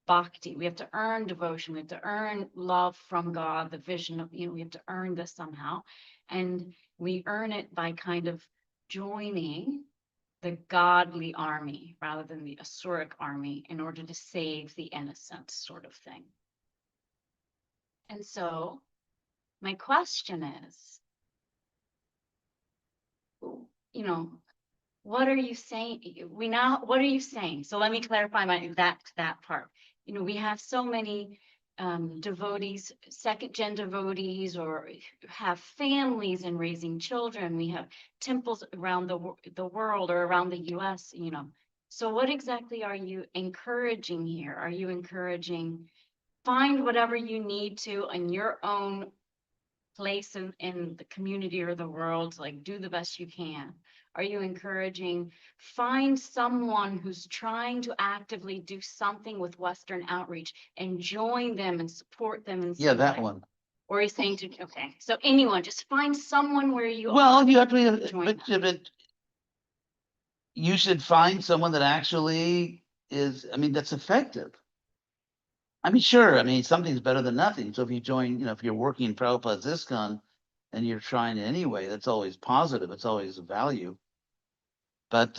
bhakti. We have to earn devotion. We have to earn love from God, the vision of, we have to earn this somehow. And we earn it by kind of joining the godly army rather than the asuric army in order to save the innocent, sort of thing. And so my question is, what are you saying? What are you saying? So let me clarify that part. We have so many devotees, second-gen devotees, or have families and raising children. We have temples around the world or around the US, So what exactly are you encouraging here? Are you encouraging find whatever you need to in your own place in the community or the world, like do the best you can? Are you encouraging find someone who's trying to actively do something with Western outreach and join them and support them in Yeah, some that way? one. Or are you saying okay, so anyone, just find someone where you are. Well, you have to be, Join but you should find someone that actually is, that's effective. Sure, something's better than nothing. So if you join, if you're working Prabhupada's ISKCON and you're trying it anyway, that's always positive. It's always a value. But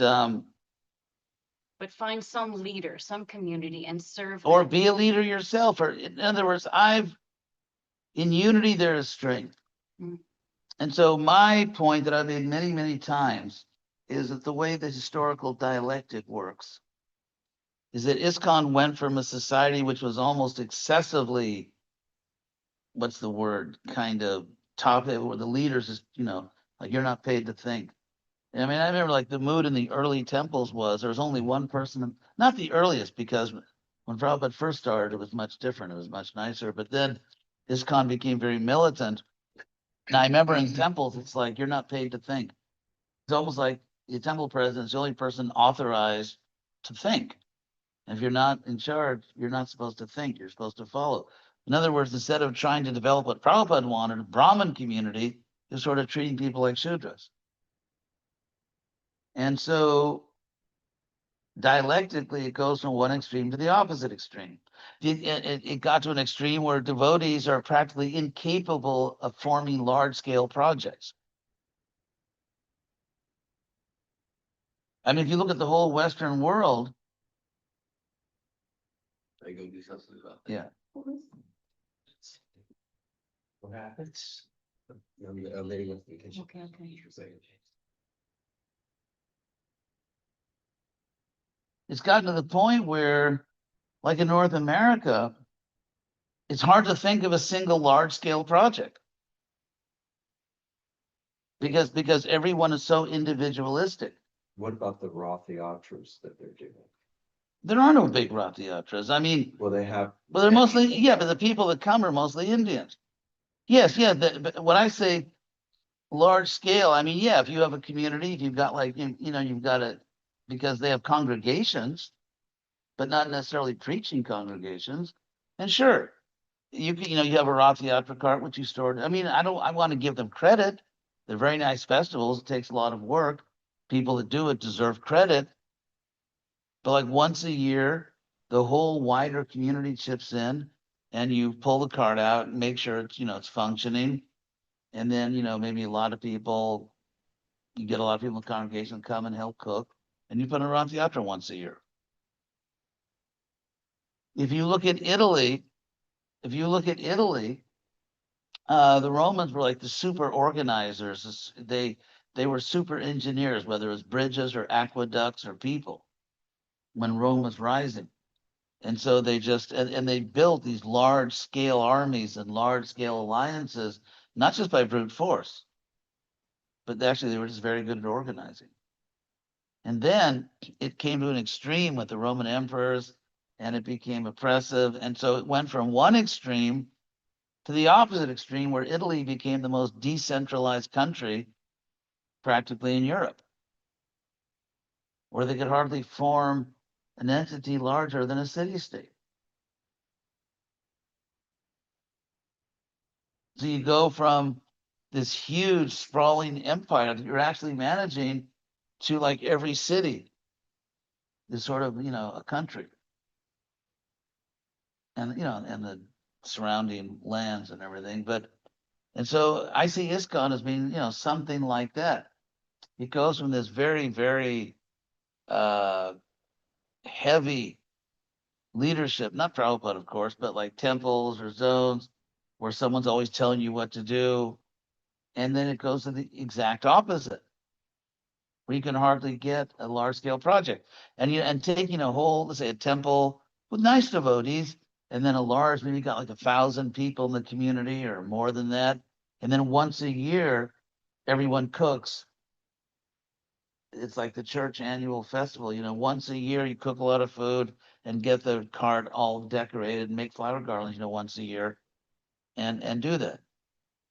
find some leader, some community and serve or them. be a leader yourself. Or in other words, in unity there is strength. Mm. And so my point that I've made many, many times is that the way the historical dialectic works is that ISKCON went from a society which was almost excessively, what's the word, kind of top, where the leaders is, like you're not paid to think. I remember like the mood in the early temples was there was only one person, not the earliest, because when Prabhupada first started, it was much different. It was much nicer. But then ISKCON became very militant. And I remember in temples, it's like you're not paid to think. It's almost like the temple president is the only person authorized to think. And if you're not in charge, you're not supposed to think. You're supposed to follow. In other words, instead of trying to develop what Prabhupada wanted, a Brahmin community is sort of treating people like Shudras. And so dialectically, it goes from one extreme to the opposite extreme. It got to an extreme where devotees are practically incapable of forming large-scale projects. If you look at the whole Western world. I go do something about that. Yeah. What happens? I'm letting with the kitchen. Okay. It's gotten to the point where, like in North America, it's hard to think of a single large-scale project because everyone is so individualistic. What about the Rath Yatras that they're doing? There are no big Rath Yatras. Well, they have. Well, they're mostly, but the people that come are mostly Indians. Yes, but when I say large scale, I mean, yeah, if you have a community, if you've got like, you've got it, because they have congregations, but not necessarily preaching congregations. And sure, you have a Rath Yatra cart, which you stored. I mean, I want to give them credit. They're very nice festivals. It takes a lot of work. People that do it deserve credit. But like once a year, the whole wider community chips in and you pull the cart out and make sure it's functioning. And then, maybe a lot of people, you get a lot of people in the congregation come and help cook, and you put a Rath Yatra once a year. If you look at Italy, the Romans were like the super organizers. They were super engineers, whether it was bridges or aqueducts or people, when Rome was rising. And so they just and they built these large scale armies and large scale alliances, not just by brute force, but actually they were just very good at organizing. And then it came to an extreme with the Roman emperors, and it became oppressive. And so it went from one extreme to the opposite extreme, where Italy became the most decentralized country practically in Europe, where they could hardly form an entity larger than a city-state. So you go from this huge sprawling empire that you're actually managing to like every city is sort of, a country. And, and the surrounding lands and everything. And so I see ISKCON as being, something like that. It goes from this very, very heavy leadership, not Prabhupada, of course, but like temples or zones where someone's always telling you what to do. And then it goes to the exact opposite, where you can hardly get a large scale project. And taking a whole, let's say a temple with nice devotees, and then a large, maybe got like 1,000 people in the community or more than that. And then once a year, everyone cooks. It's like the church annual festival, once a year you cook a lot of food and get the cart all decorated and make flower garlands, once a year and do that.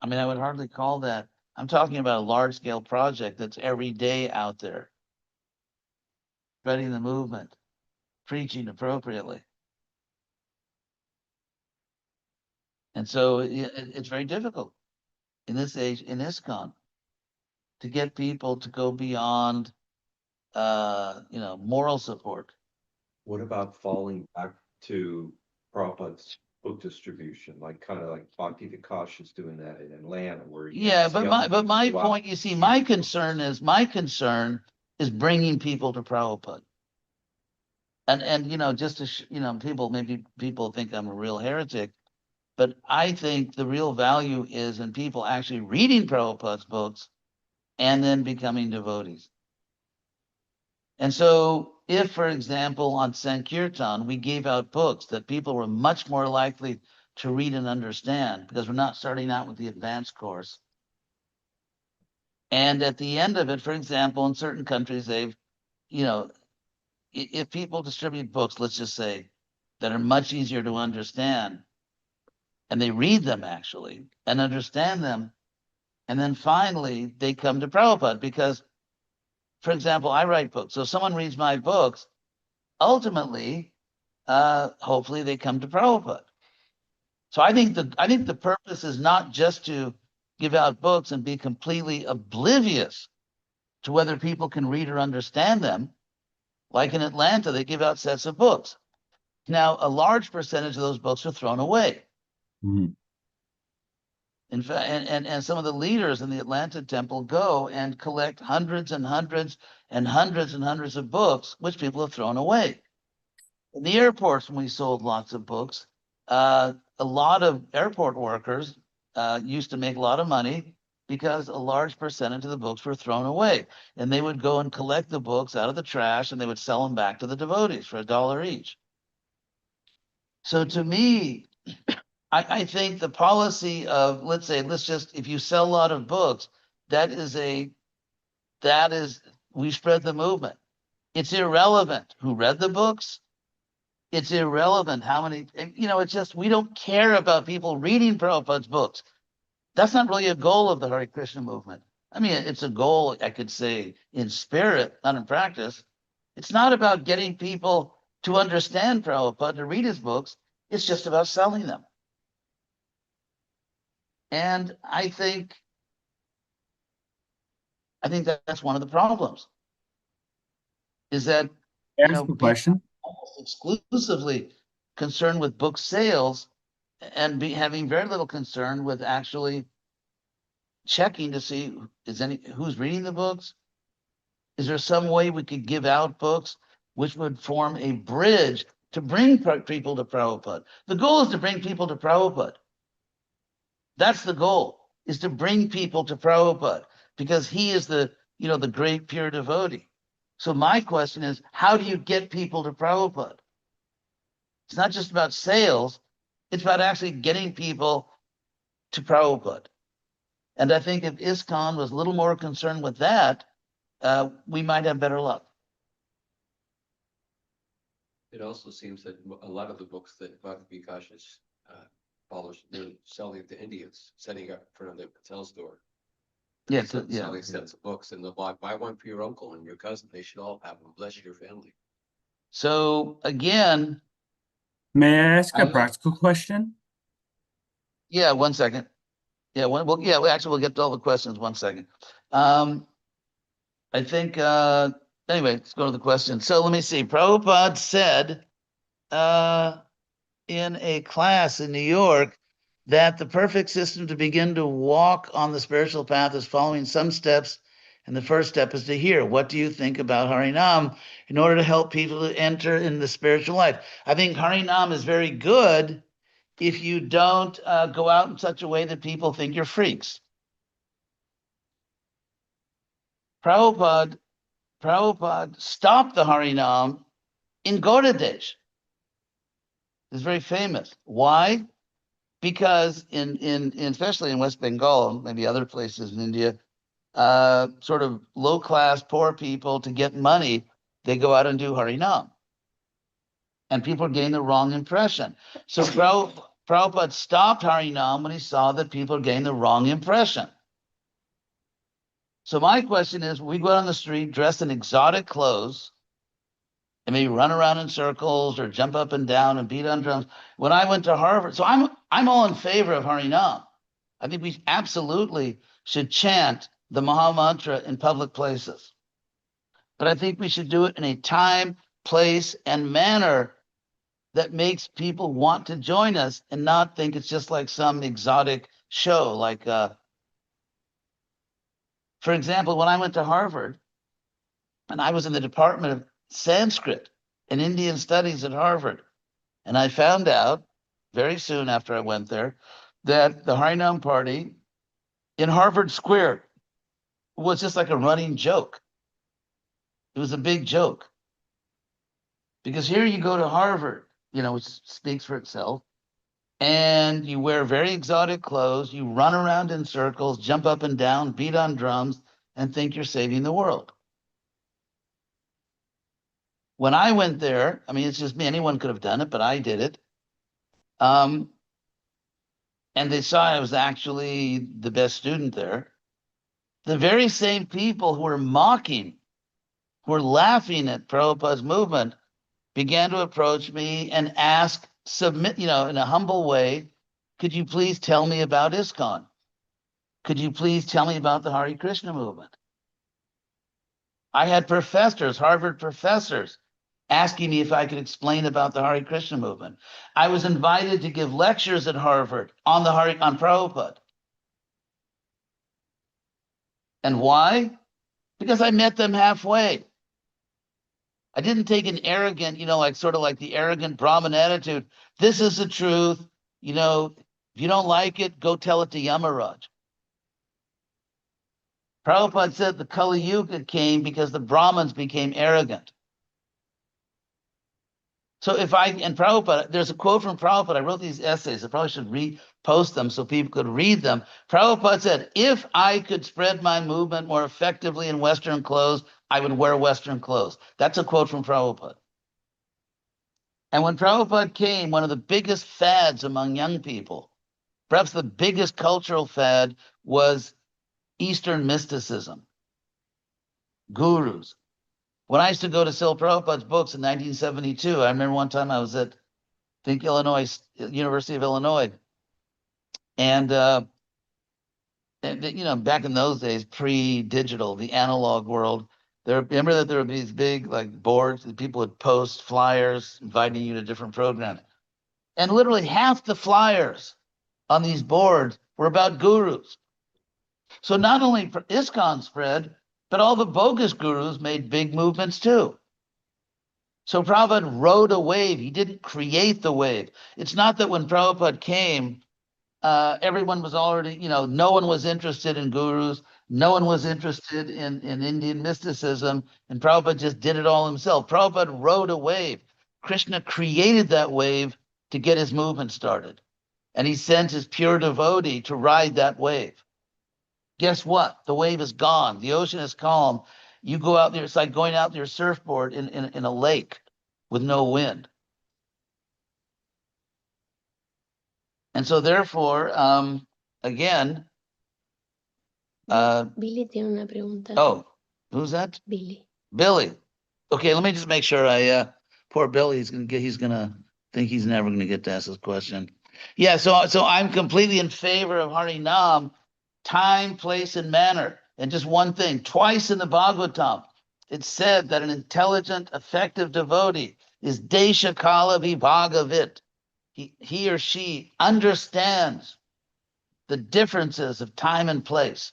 I mean, I would hardly call that, I'm talking about a large scale project that's every day out there, spreading the movement, preaching appropriately. And so it's very difficult in this age, in ISKCON, to get people to go beyond, moral support. What about falling back to Prabhupada's book distribution, like kind of like Bhakti Vikash is doing that in Atlanta, where he Yeah, has but young my people out. point, you see, my concern is bringing people to Prabhupada. And just to maybe people think I'm a real heretic, but I think the real value is in people actually reading Prabhupada's books and then becoming devotees. And so if, for example, on Sankirtan, we gave out books that people were much more likely to read and understand, because we're not starting out with the advanced course. And at the end of it, for example, in certain countries, they've, if people distribute books, let's just say, that are much easier to understand, and they read them actually and understand them, and then finally they come to Prabhupada, because, for example, I write books. So if someone reads my books, ultimately, hopefully they come to Prabhupada. So I think the purpose is not just to give out books and be completely oblivious to whether people can read or understand them. Like in Atlanta, they give out sets of books. Now, a large percentage of those books are thrown away. Mhm. In fact, and some of the leaders in the Atlanta temple go and collect hundreds and hundreds and hundreds and hundreds of books, which people have thrown away. In the airports, when we sold lots of books, a lot of airport workers used to make a lot of money because a large percentage of the books were thrown away. And they would go and collect the books out of the trash and they would sell them back to the devotees for $1 each. So to me, I think the policy of, if you sell a lot of books, we spread the movement. It's irrelevant who read the books. It's irrelevant how many, it's just, we don't care about people reading Prabhupada's books. That's not really a goal of the Hare Krishna movement. I mean, it's a goal, I could say, in spirit, not in practice. It's not about getting people to understand Prabhupada, to read his books. It's just about selling them. And I think that's one of the problems. Is that, Ask the people question. are almost exclusively concerned with book sales and having very little concern with actually checking to see who's reading the books. Is there some way we could give out books which would form a bridge to bring people to Prabhupada? The goal is to bring people to Prabhupada. That's the goal, is to bring people to Prabhupada, because he is the great pure devotee. So my question is, how do you get people to Prabhupada? It's not just about sales, it's about actually getting people to Prabhupada. And I think if ISKCON was a little more concerned with that, we might have better luck. It also seems that a lot of the books that Bhakti Vikash has published, they're selling to Indians, setting up in front of their hotel store. Yeah, Selling sets of books, and they'll buy one for your uncle and your cousin. They should all have them. Bless your family. So again, May I ask a practical question? yeah, 1 second. Yeah, well, actually, we'll get to all the questions 1 second. I think, anyway, let's go to the question. So let me see. Prabhupada said in a class in New York that the perfect system to begin to walk on the spiritual path is following some steps. And the first step is to hear. What do you think about Harinam in order to help people to enter in the spiritual life? I think Harinam is very good if you don't go out in such a way that people think you're freaks. Prabhupada stopped the Harinam in Gaudadesh. It's very famous. Why? Because in especially in West Bengal, maybe other places in India, sort of low-class poor people, to get money, they go out and do Harinam. And people gain the wrong impression. So Prabhupada stopped Harinam when he saw that people gain the wrong impression. So my question is, we go out on the street dressed in exotic clothes and maybe run around in circles or jump up and down and beat on drums. When I went to Harvard, so I'm all in favor of Harinam. I think we absolutely should chant the Maha Mantra in public places. But I think we should do it in a time, place, and manner that makes people want to join us and not think it's just like some exotic show. Like, for example, when I went to Harvard and I was in the Department of Sanskrit and Indian Studies at Harvard, and I found out very soon after I went there that the Harinam party in Harvard Square was just like a running joke. It was a big joke. Because here you go to Harvard, which speaks for itself, and you wear very exotic clothes, you run around in circles, jump up and down, beat on drums, and think you're saving the world. When I went there, I mean, it's just me, anyone could have done it, but I did it. And they saw I was actually the best student there. The very same people who were mocking, who were laughing at Prabhupada's movement, began to approach me and ask, submit, in a humble way, could you please tell me about ISKCON? Could you please tell me about the Hare Krishna movement? I had professors, Harvard professors, asking me if I could explain about the Hare Krishna movement. I was invited to give lectures at Harvard on Prabhupada. And why? Because I met them halfway. I didn't take an arrogant, sort of like the arrogant Brahmin attitude. This is the truth. If you don't like it, go tell it to Yamaraj. Prabhupada said the Kali Yuga came because the Brahmins became arrogant. So and Prabhupada, there's a quote from Prabhupada. I wrote these essays. I probably should repost them so people could read them. Prabhupada said, if I could spread my movement more effectively in Western clothes, I would wear Western clothes. That's a quote from Prabhupada. And when Prabhupada came, one of the biggest fads among young people, perhaps the biggest cultural fad, was Eastern mysticism, gurus. When I used to go to Sil Prabhupada's books in 1972, I remember one time I was at, I think, University of Illinois. And, back in those days, pre-digital, the analog world, remember that there would be these big like boards that people would post flyers inviting you to different programs. And literally half the flyers on these boards were about gurus. So not only ISKCON spread, but all the bogus gurus made big movements too. So Prabhupada rode a wave. He didn't create the wave. It's not that when Prabhupada came, everyone was already, no one was interested in gurus. No one was interested in Indian mysticism. And Prabhupada just did it all himself. Prabhupada rode a wave. Krishna created that wave to get his movement started. And he sent his pure devotee to ride that wave. Guess what? The wave is gone. The ocean is calm. You go out there, it's like going out to your surfboard in a lake with no wind. And so therefore, again, Billy tiene una pregunta. oh, who's that? Billy. Billy. Okay, let me just make sure poor Billy, he's gonna think he's never gonna get to ask this question. Yeah, so I'm completely in favor of Harinam, time, place, and manner. And just one thing, twice in the Bhagavatam, it said that an intelligent, effective devotee is Desha Kala Vibhagavit. He or she understands the differences of time and place.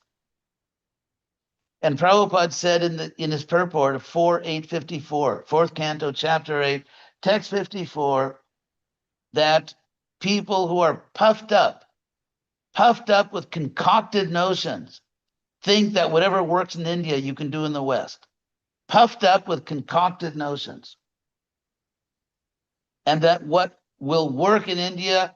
And Prabhupada said in his purport of 4.854, 4th canto, chapter 8, text 54, that people who are puffed up with concocted notions, think that whatever works in India, you can do in the West. Puffed up with concocted notions. And that what will work in India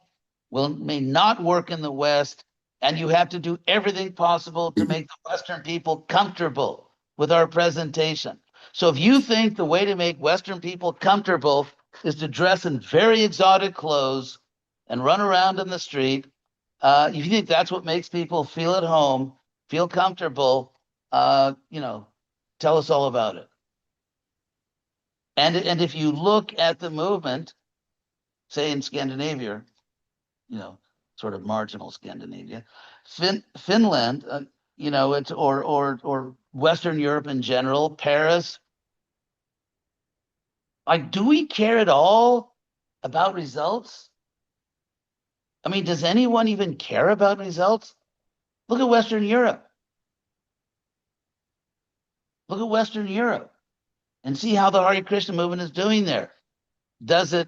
may not work in the West, and you have to do everything possible to make the Western people comfortable with our presentation. So if you think the way to make Western people comfortable is to dress in very exotic clothes and run around in the street, if you think that's what makes people feel at home, feel comfortable, tell us all about it. And if you look at the movement, say in Scandinavia, sort of marginal Scandinavia, Finland, it's or Western Europe in general, Paris. Like, do we care at all about results? I mean, does anyone even care about results? Look at Western Europe. Look at Western Europe and see how the Hare Krishna movement is doing there. Does it?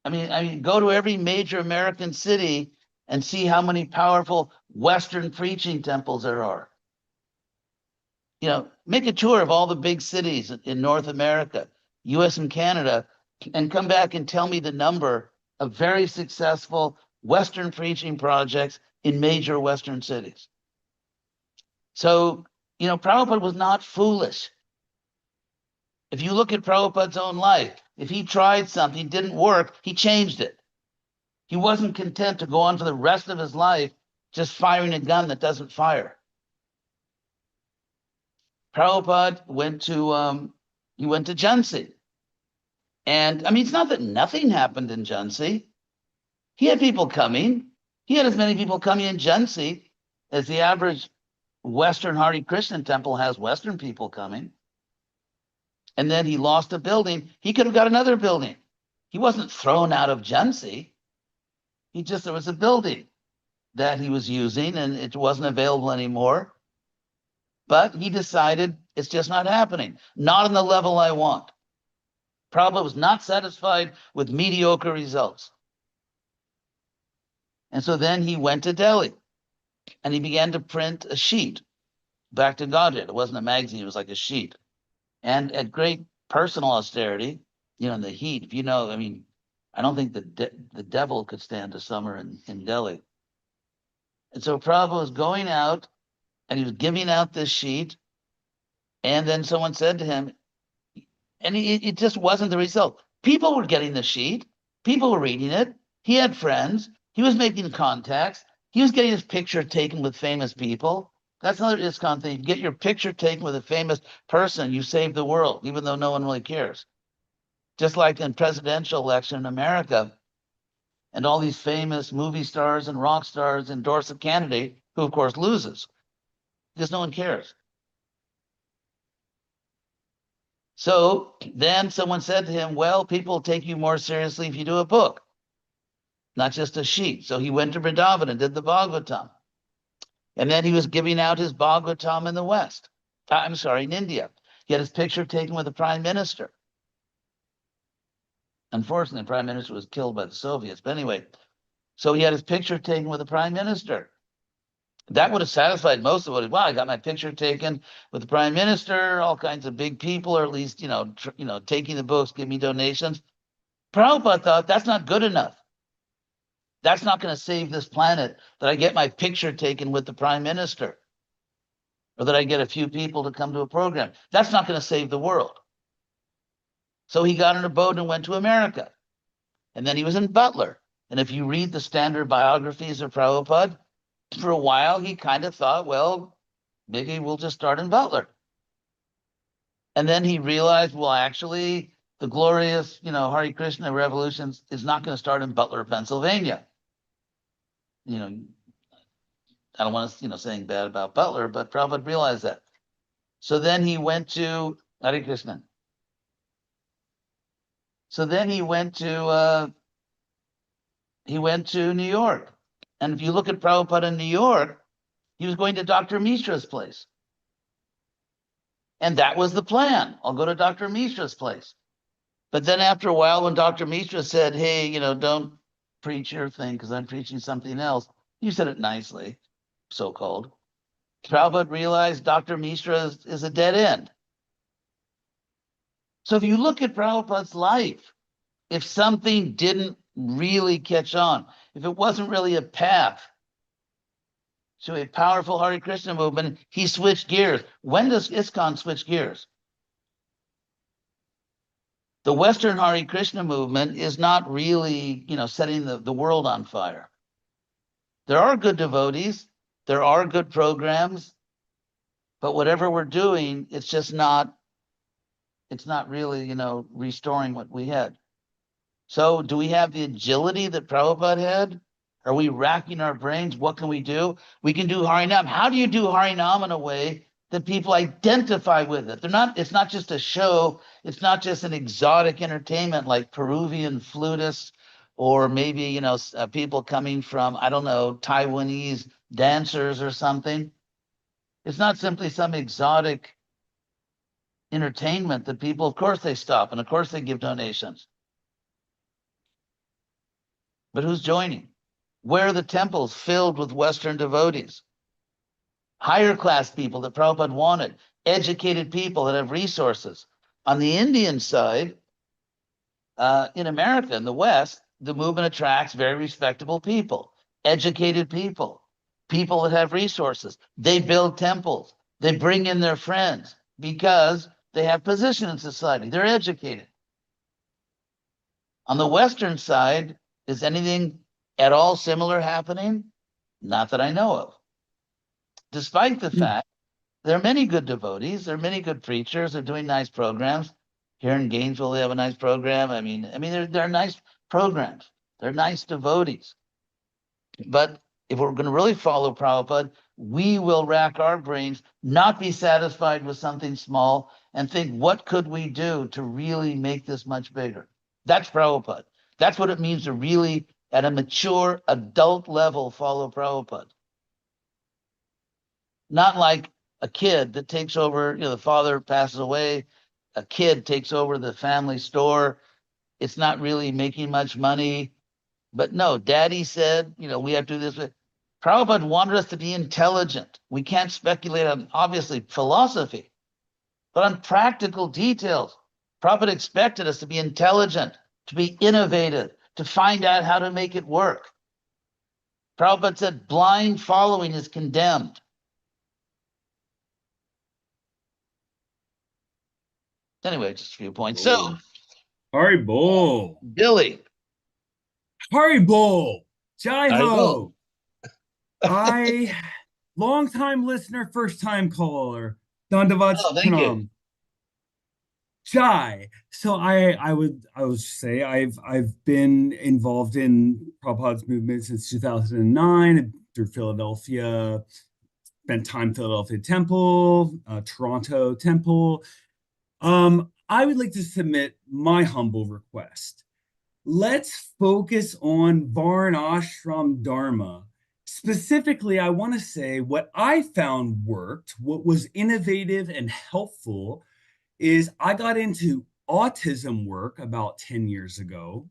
I mean, go to every major American city and see how many powerful Western preaching temples there are. Make a tour of all the big cities in North America, US and Canada, and come back and tell me the number of very successful Western preaching projects in major Western cities. So, Prabhupada was not foolish. If you look at Prabhupada's own life, if he tried something, didn't work, he changed it. He wasn't content to go on for the rest of his life just firing a gun that doesn't fire. Prabhupada went to Jhansi. And I mean, it's not that nothing happened in Jhansi. He had people coming. He had as many people coming in Jhansi as the average Western Hare Krishna temple has Western people coming. And then he lost a building. He could have got another building. He wasn't thrown out of Jhansi. There was a building that he was using and it wasn't available anymore. But he decided it's just not happening. Not on the level I want. Prabhupada was not satisfied with mediocre results. And so then he went to Delhi and he began to print a sheet, Back to Godhead. It wasn't a magazine, it was like a sheet. And at great personal austerity, in the heat, I don't think the devil could stand a summer in Delhi. And so Prabhupada was going out and he was giving out this sheet. And then someone said to him, and it just wasn't the result. People were getting the sheet. People were reading it. He had friends. He was making contacts. He was getting his picture taken with famous people. That's another ISKCON thing. You get your picture taken with a famous person, you save the world, even though no one really cares. Just like in presidential election in America, and all these famous movie stars and rock stars endorse a candidate who, of course, loses because no one cares. So then someone said to him, well, people will take you more seriously if you do a book, not just a sheet. So he went to Vrindavan and did the Bhagavatam. And then he was giving out his Bhagavatam in the West. I'm sorry, in India. He had his picture taken with the prime minister. Unfortunately, the prime minister was killed by the Soviets. But anyway, so he had his picture taken with the prime minister. That would have satisfied most of it. Wow, I got my picture taken with the prime minister, all kinds of big people, or at least, taking the books, give me donations. Prabhupada thought that's not good enough. That's not going to save this planet, that I get my picture taken with the prime minister, or that I get a few people to come to a program. That's not going to save the world. So he got on a boat and went to America. And then he was in Butler. And if you read the standard biographies of Prabhupada, for a while, he kind of thought, well, maybe we'll just start in Butler. And then he realized, well, actually, the glorious, Hare Krishna revolution is not going to start in Butler, Pennsylvania. I don't want to, saying bad about Butler, but Prabhupada realized that. So then he went to Hare Krishna. So then he went to New York. And if you look at Prabhupada in New York, he was going to Dr. Mishra's place. And that was the plan. I'll go to Dr. Mishra's place. But then after a while, when Dr. Mishra said, hey, don't preach your thing because I'm preaching something else. You said it nicely, so-called. Prabhupada realized Dr. Mishra is a dead end. So if you look at Prabhupada's life, if something didn't really catch on, if it wasn't really a path to a powerful Hare Krishna movement, he switched gears. When does ISKCON switch gears? The Western Hare Krishna movement is not really, setting the world on fire. There are good devotees, there are good programs, but whatever we're doing, it's not really, restoring what we had. So do we have the agility that Prabhupada had? Are we racking our brains? What can we do? We can do Harinam. How do you do Harinam in a way that people identify with it? It's not just a show. It's not just an exotic entertainment like Peruvian flutists or maybe, people coming from, I don't know, Taiwanese dancers or something. It's not simply some exotic entertainment that people, of course, they stop and of course they give donations. But who's joining? Where are the temples filled with Western devotees? Higher class people that Prabhupada wanted, educated people that have resources. On the Indian side, in America, in the West, the movement attracts very respectable people, educated people, people that have resources. They build temples. They bring in their friends because they have position in society. They're educated. On the Western side, is anything at all similar happening? Not that I know of. Despite the fact there are many good devotees, there are many good preachers, they're doing nice programs. Here in Gainesville, they have a nice program. I mean, they're nice programs. They're nice devotees. But if we're going to really follow Prabhupada, we will rack our brains, not be satisfied with something small, and think, what could we do to really make this much bigger? That's Prabhupada. That's what it means to really, at a mature adult level, follow Prabhupada. Not like a kid that takes over, the father passes away, a kid takes over the family store. It's not really making much money. But no, daddy said, we have to do this. Prabhupada wanted us to be intelligent. We can't speculate on, obviously, philosophy, but on practical details. Prabhupada expected us to be intelligent, to be innovative, to find out how to make it work. Prabhupada said blind following is condemned. Anyway, just a few points. So, Haribol. Billy. Haribol. Jai Haribol. ho. Long time listener, first time caller. Dandavat Oh, thank you. Pranam. Jai. So I would say I've been involved in Prabhupada's movement since 2009 through Philadelphia, spent time Philadelphia Temple, Toronto Temple. I would like to submit my humble request. Let's focus on Varnashram Dharma. Specifically, I want to say what I found worked, what was innovative and helpful is I got into autism work about 10 years ago,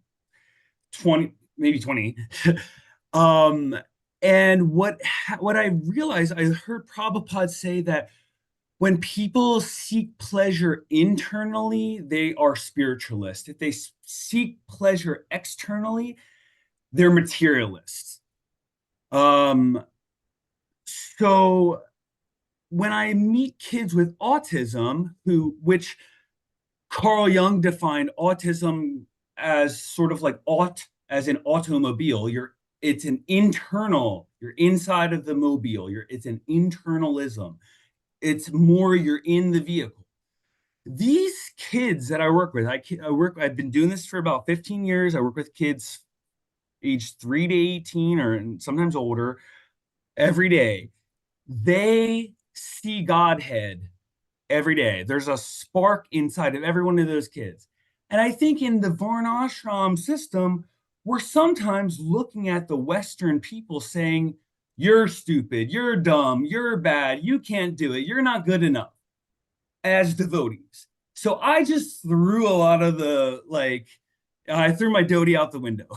20, maybe 20. um, and what I realized, I heard Prabhupada say that when people seek pleasure internally, they are spiritualists. If they seek pleasure externally, they're materialists. So when I meet kids with autism, which Carl Jung defined autism as sort of like as an automobile. It's an internal, you're inside of the mobile, it's an internalism. It's more you're in the vehicle. These kids that I work with, I've been doing this for about 15 years. I work with kids aged 3 to 18 or sometimes older every day. They see Godhead every day. There's a spark inside of every one of those kids. And I think in the Varnashram system, we're sometimes looking at the Western people saying, you're stupid, you're dumb, you're bad, you can't do it, you're not good enough as devotees. So I just threw a lot of I threw my dhoti out the window.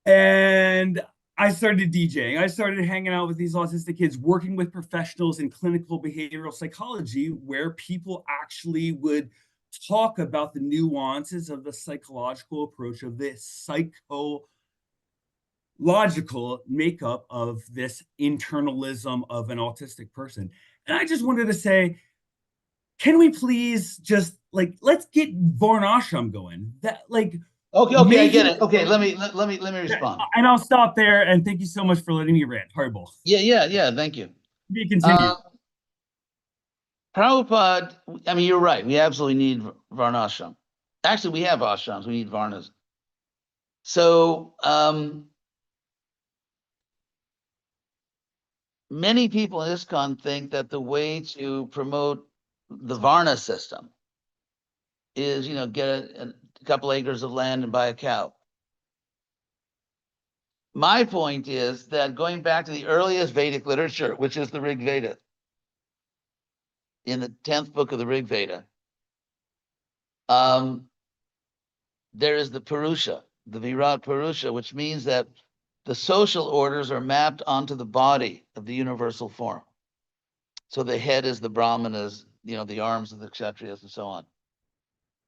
And I started DJing. I started hanging out with these autistic kids, working with professionals in clinical behavioral psychology, where people actually would talk about the nuances of the psychological approach of this psychological makeup of this internalism of an autistic person. And I just wanted to say, can we please just let's get Varnashram going? Okay, I get it. Okay, let me respond. And I'll stop there. And thank you so much for letting me rant. Horrible. Yeah. Thank you. Be continued. Prabhupada, I mean, you're right. We absolutely need Varnashram. Actually, we have ashrams. We need Varnas. So many people in ISKCON think that the way to promote the Varna system is, get a couple acres of land and buy a cow. My point is that going back to the earliest Vedic literature, which is the Rig Veda, in the 10th book of the Rig Veda, there is the Purusha, the Virat Purusha, which means that the social orders are mapped onto the body of the universal form. So the head is the Brahmanas, the arms of the Kshatriyas and so on.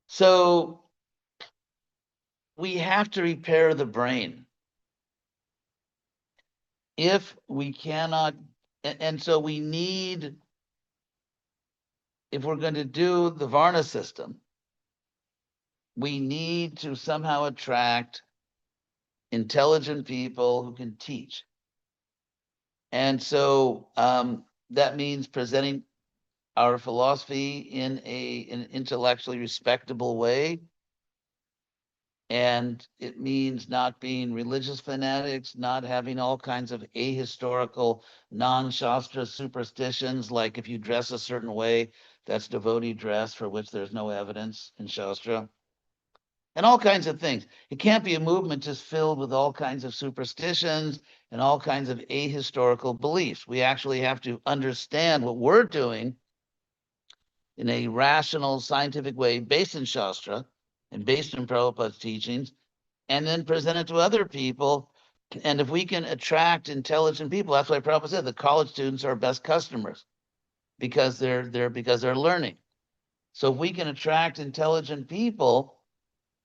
So we have to repair the brain. If we cannot, and so we need, if we're going to do the Varna system, we need to somehow attract intelligent people who can teach. And so that means presenting our philosophy in an intellectually respectable way. And it means not being religious fanatics, not having all kinds of ahistorical, non-Shastra superstitions, like if you dress a certain way, that's devotee dress, for which there's no evidence in Shastra. And all kinds of things. It can't be a movement just filled with all kinds of superstitions and all kinds of ahistorical beliefs. We actually have to understand what we're doing in a rational, scientific way, based in Shastra and based in Prabhupada's teachings, and then present it to other people. And if we can attract intelligent people, that's why Prabhupada said the college students are our best customers, because they're learning. So if we can attract intelligent people,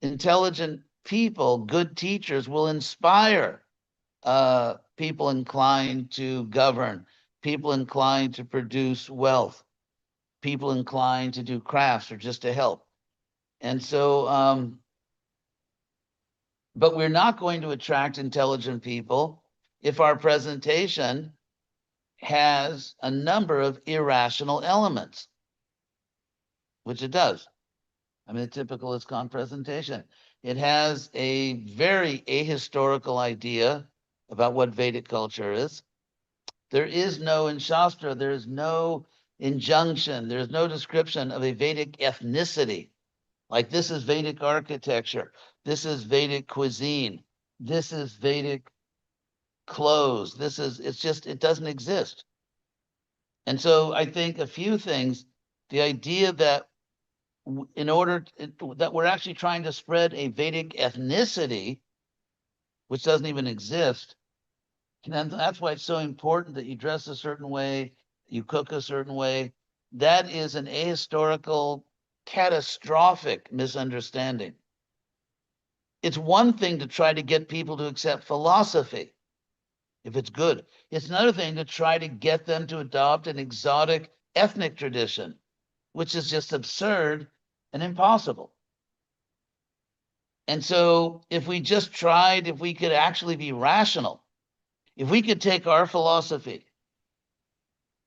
good teachers will inspire people inclined to govern, people inclined to produce wealth, people inclined to do crafts or just to help. And so, but we're not going to attract intelligent people if our presentation has a number of irrational elements, which it does. I mean, the typical ISKCON presentation. It has a very ahistorical idea about what Vedic culture is. There is no, in Shastra, there is no injunction, there is no description of a Vedic ethnicity. Like, this is Vedic architecture, this is Vedic cuisine, this is Vedic clothes, it doesn't exist. And so I think a few things, the idea that that we're actually trying to spread a Vedic ethnicity, which doesn't even exist, and that's why it's so important that you dress a certain way, you cook a certain way. That is an ahistorical, catastrophic misunderstanding. It's one thing to try to get people to accept philosophy, if it's good. It's another thing to try to get them to adopt an exotic ethnic tradition, which is just absurd and impossible. And so if we could actually be rational, if we could take our philosophy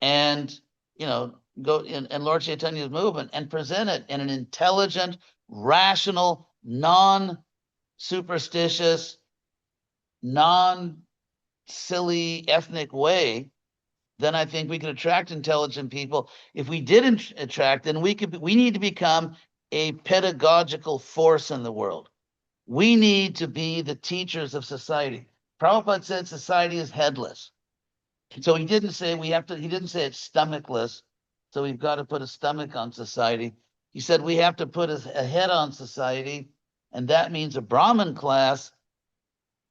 and, go in and Lord Chaitanya's movement and present it in an intelligent, rational, non-superstitious, non-silly ethnic way, then I think we could attract intelligent people. If we didn't attract, then we need to become a pedagogical force in the world. We need to be the teachers of society. Prabhupada said society is headless. So he didn't say he didn't say it's stomachless. So we've got to put a stomach on society. He said we have to put a head on society, and that means a Brahmin class.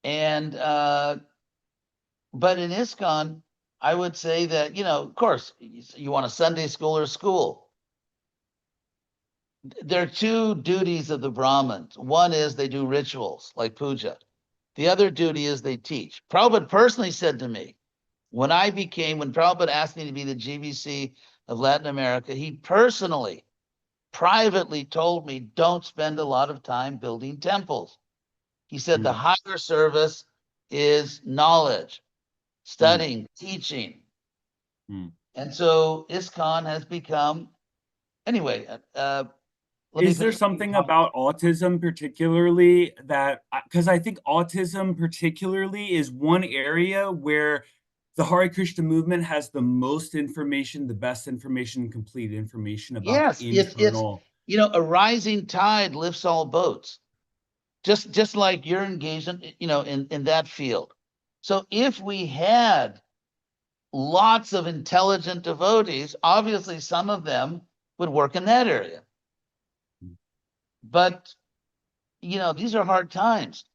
And but in ISKCON, I would say that, of course, you want a Sunday school or school. There are two duties of the Brahmins. One is they do rituals like puja. The other duty is they teach. Prabhupada personally said to me, when Prabhupada asked me to be the GBC of Latin America, he personally, privately told me, don't spend a lot of time building temples. He said the higher service is knowledge, studying, teaching. And so ISKCON has become, anyway, is there something about autism particularly that, because I think autism particularly is one area where the Hare Krishna movement has the most information, the best information, complete information about the internal. It's a rising tide lifts all boats. Just like you're engaged in that field. So if we had lots of intelligent devotees, obviously some of them would work in that area. But, these are hard times.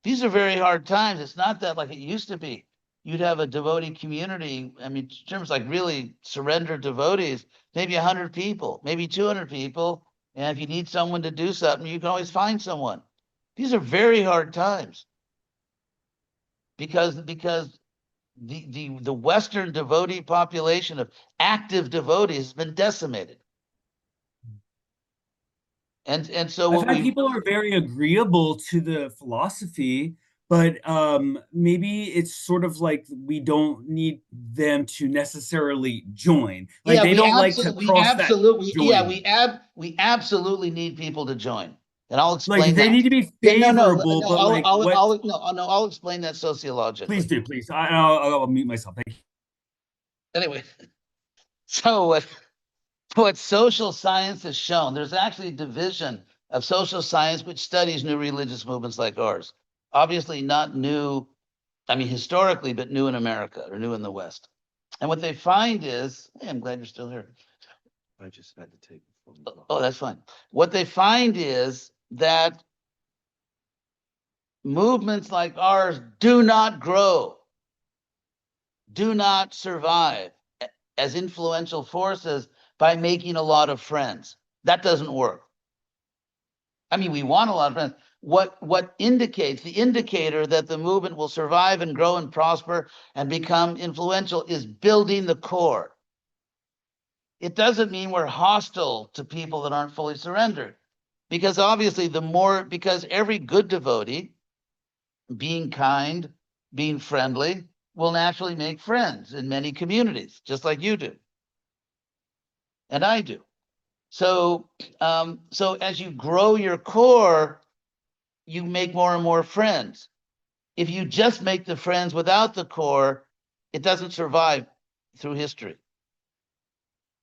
These are very hard times. It's not that like it used to be. You'd have a devotee community. I mean, in terms like really surrendered devotees, maybe 100 people, maybe 200 people. And if you need someone to do something, you can always find someone. These are very hard times because the Western devotee population of active devotees has been decimated. And so I've had people are very agreeable to the philosophy, but maybe it's sort of like we don't need them to necessarily join. Like they don't like to cross that join. We absolutely need people to join. And I'll explain like they that. need to be favorable, but like I'll explain that sociologically. Please do, please. I'll mute myself. Thank you. Anyway, so what social science has shown, there's actually a division of social science which studies new religious movements like ours. Obviously not new, I mean, historically, but new in America or new in the West. And what they find is, hey, I'm glad you're still here. I just had to take the phone call. Oh, that's fine. What they find is that movements like ours do not grow, do not survive as influential forces by making a lot of friends. That doesn't work. I mean, we want a lot of friends. What indicates, the indicator that the movement will survive and grow and prosper and become influential is building the core. It doesn't mean we're hostile to people that aren't fully surrendered. Because obviously because every good devotee, being kind, being friendly, will naturally make friends in many communities, just like you do. And I do. So, so as you grow your core, you make more and more friends. If you just make the friends without the core, it doesn't survive through history.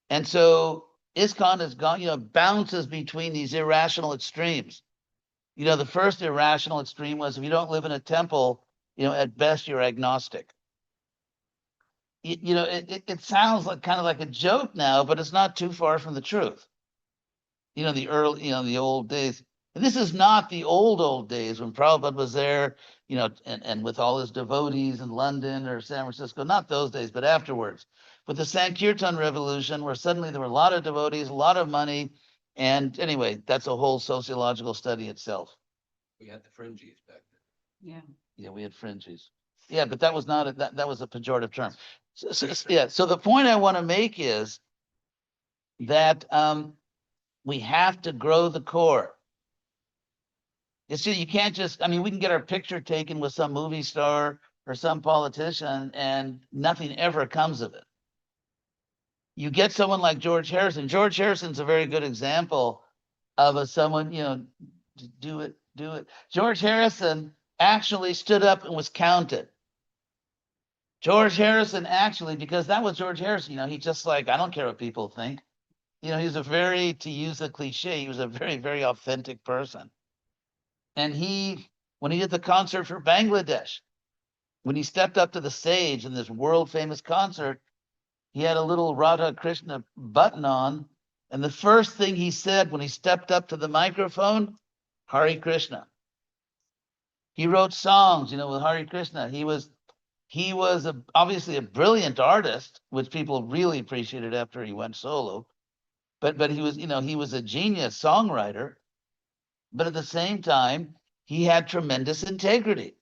And so ISKCON has gone, bounces between these irrational extremes. The first irrational extreme was if you don't live in a temple, at best you're agnostic. It sounds like kind of like a joke now, but it's not too far from the truth. The early, the old days. And this is not the old days when Prabhupada was there, and with all his devotees in London or San Francisco, not those days, but afterwards. With the Sankirtan revolution, where suddenly there were a lot of devotees, a lot of money. And anyway, that's a whole sociological study itself. We had the fringies back then. Yeah. Yeah, we had fringes. Yeah, but that was not that was a pejorative term. So the point I want to make is that we have to grow the core. It's just, you can't just, we can get our picture taken with some movie star or some politician and nothing ever comes of it. You get someone like George Harrison. George Harrison's a very good example of someone, do it. George Harrison actually stood up and was counted. George Harrison actually, because that was George Harrison, he just like, I don't care what people think. He's a very, to use a cliche, he was a very, very authentic person. And when he did the concert for Bangladesh, when he stepped up to the stage in this world famous concert, he had a little Radha Krishna button on. And the first thing he said when he stepped up to the microphone, Hare Krishna. He wrote songs, with Hare Krishna. He was obviously a brilliant artist, which people really appreciated after he went solo. But he was, he was a genius songwriter. But at the same time, he had tremendous integrity.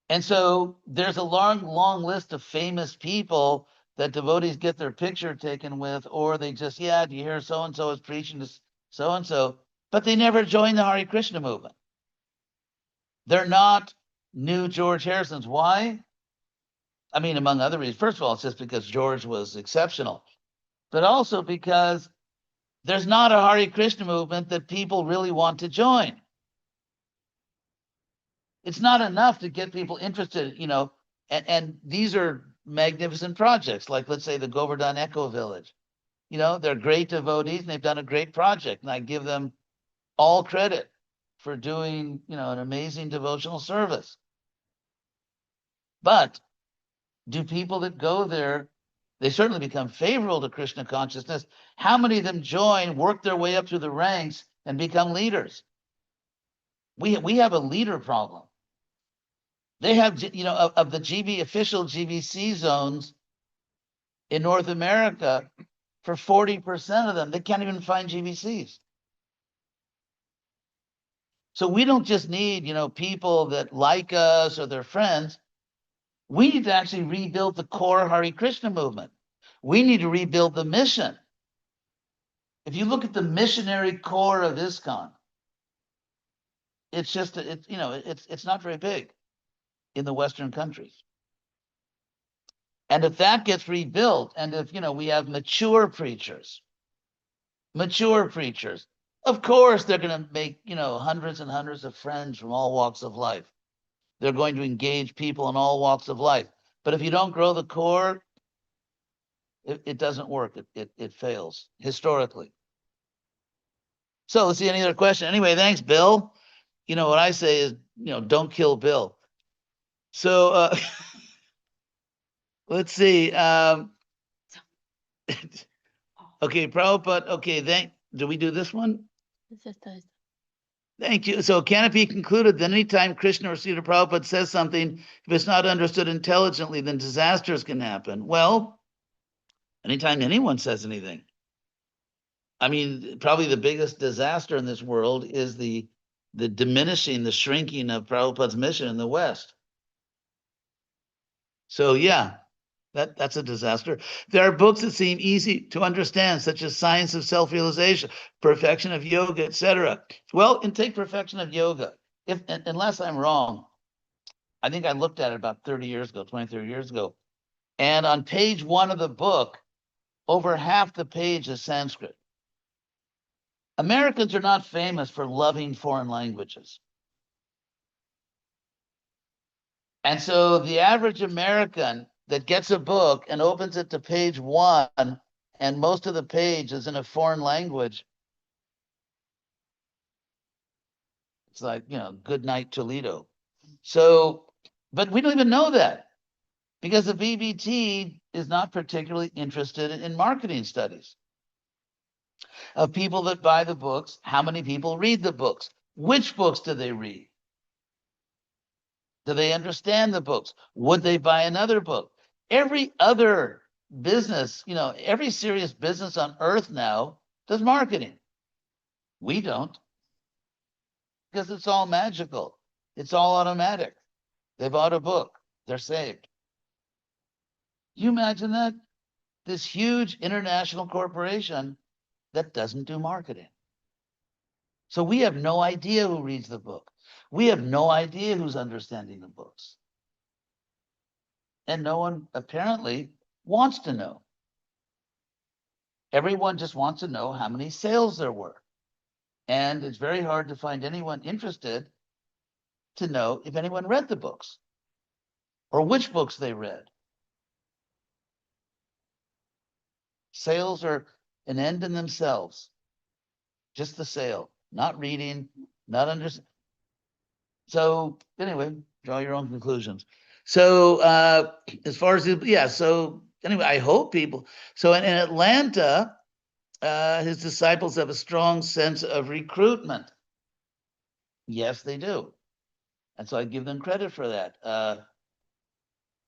And so there's a long list of famous people that devotees get their picture taken with, or they just, do you hear so-and-so is preaching to so-and-so, but they never joined the Hare Krishna movement. They're not new George Harrisons. Why? Among other reasons. First of all, it's just because George was exceptional, but also because there's not a Hare Krishna movement that people really want to join. It's not enough to get people interested, and these are magnificent projects, like let's say the Govardhan Eco Village. They're great devotees and they've done a great project, and I give them all credit for doing, an amazing devotional service. But do people that go there, they certainly become favorable to Krishna consciousness. How many of them join, work their way up through the ranks, and become leaders? We have a leader problem. They have, of the official GBC zones in North America, for 40% of them, they can't even find GBCs. So we don't just need, people that like us or their friends. We need to actually rebuild the core Hare Krishna movement. We need to rebuild the mission. If you look at the missionary core of ISKCON, it's just, it's not very big in the Western countries. And if that gets rebuilt, and if, we have mature preachers, of course, they're going to make, hundreds and hundreds of friends from all walks of life. They're going to engage people in all walks of life. But if you don't grow the core, it doesn't work. It fails historically. So let's see any other question. Anyway, thanks, Bill. What I say is, don't kill Bill. So let's see. Okay, Prabhupada. Okay, do we do this one? Thank you. So can it be concluded that anytime Krishna or Srila Prabhupada says something, if it's not understood intelligently, then disasters can happen? Well, anytime anyone says anything. Probably the biggest disaster in this world is the diminishing, the shrinking of Prabhupada's mission in the West. So yeah, that's a disaster. There are books that seem easy to understand, such as Science of Self-Realization, Perfection of Yoga, etc. Well, and take Perfection of Yoga. Unless I'm wrong, I think I looked at it about 30 years ago, 20, 30 years ago. And on page 1 of the book, over half the page is Sanskrit. Americans are not famous for loving foreign languages. And so the average American that gets a book and opens it to page 1, and most of the page is in a foreign language, it's like, good night, Toledo. So, but we don't even know that because the BBT is not particularly interested in marketing studies of people that buy the books. How many people read the books? Which books do they read? Do they understand the books? Would they buy another book? Every other business, every serious business on earth now does marketing. We don't, because it's all magical. It's all automatic. They bought a book, they're saved. You imagine that? This huge international corporation that doesn't do marketing. So we have no idea who reads the book. We have no idea who's understanding the books. And no one apparently wants to know. Everyone just wants to know how many sales there were. And it's very hard to find anyone interested to know if anyone read the books or which books they read. Sales are an end in themselves. Just the sale, not reading, not understanding. So anyway, draw your own conclusions. So as far as, so anyway, I hope people, so in Atlanta, his disciples have a strong sense of recruitment. Yes, they do. And so I give them credit for that.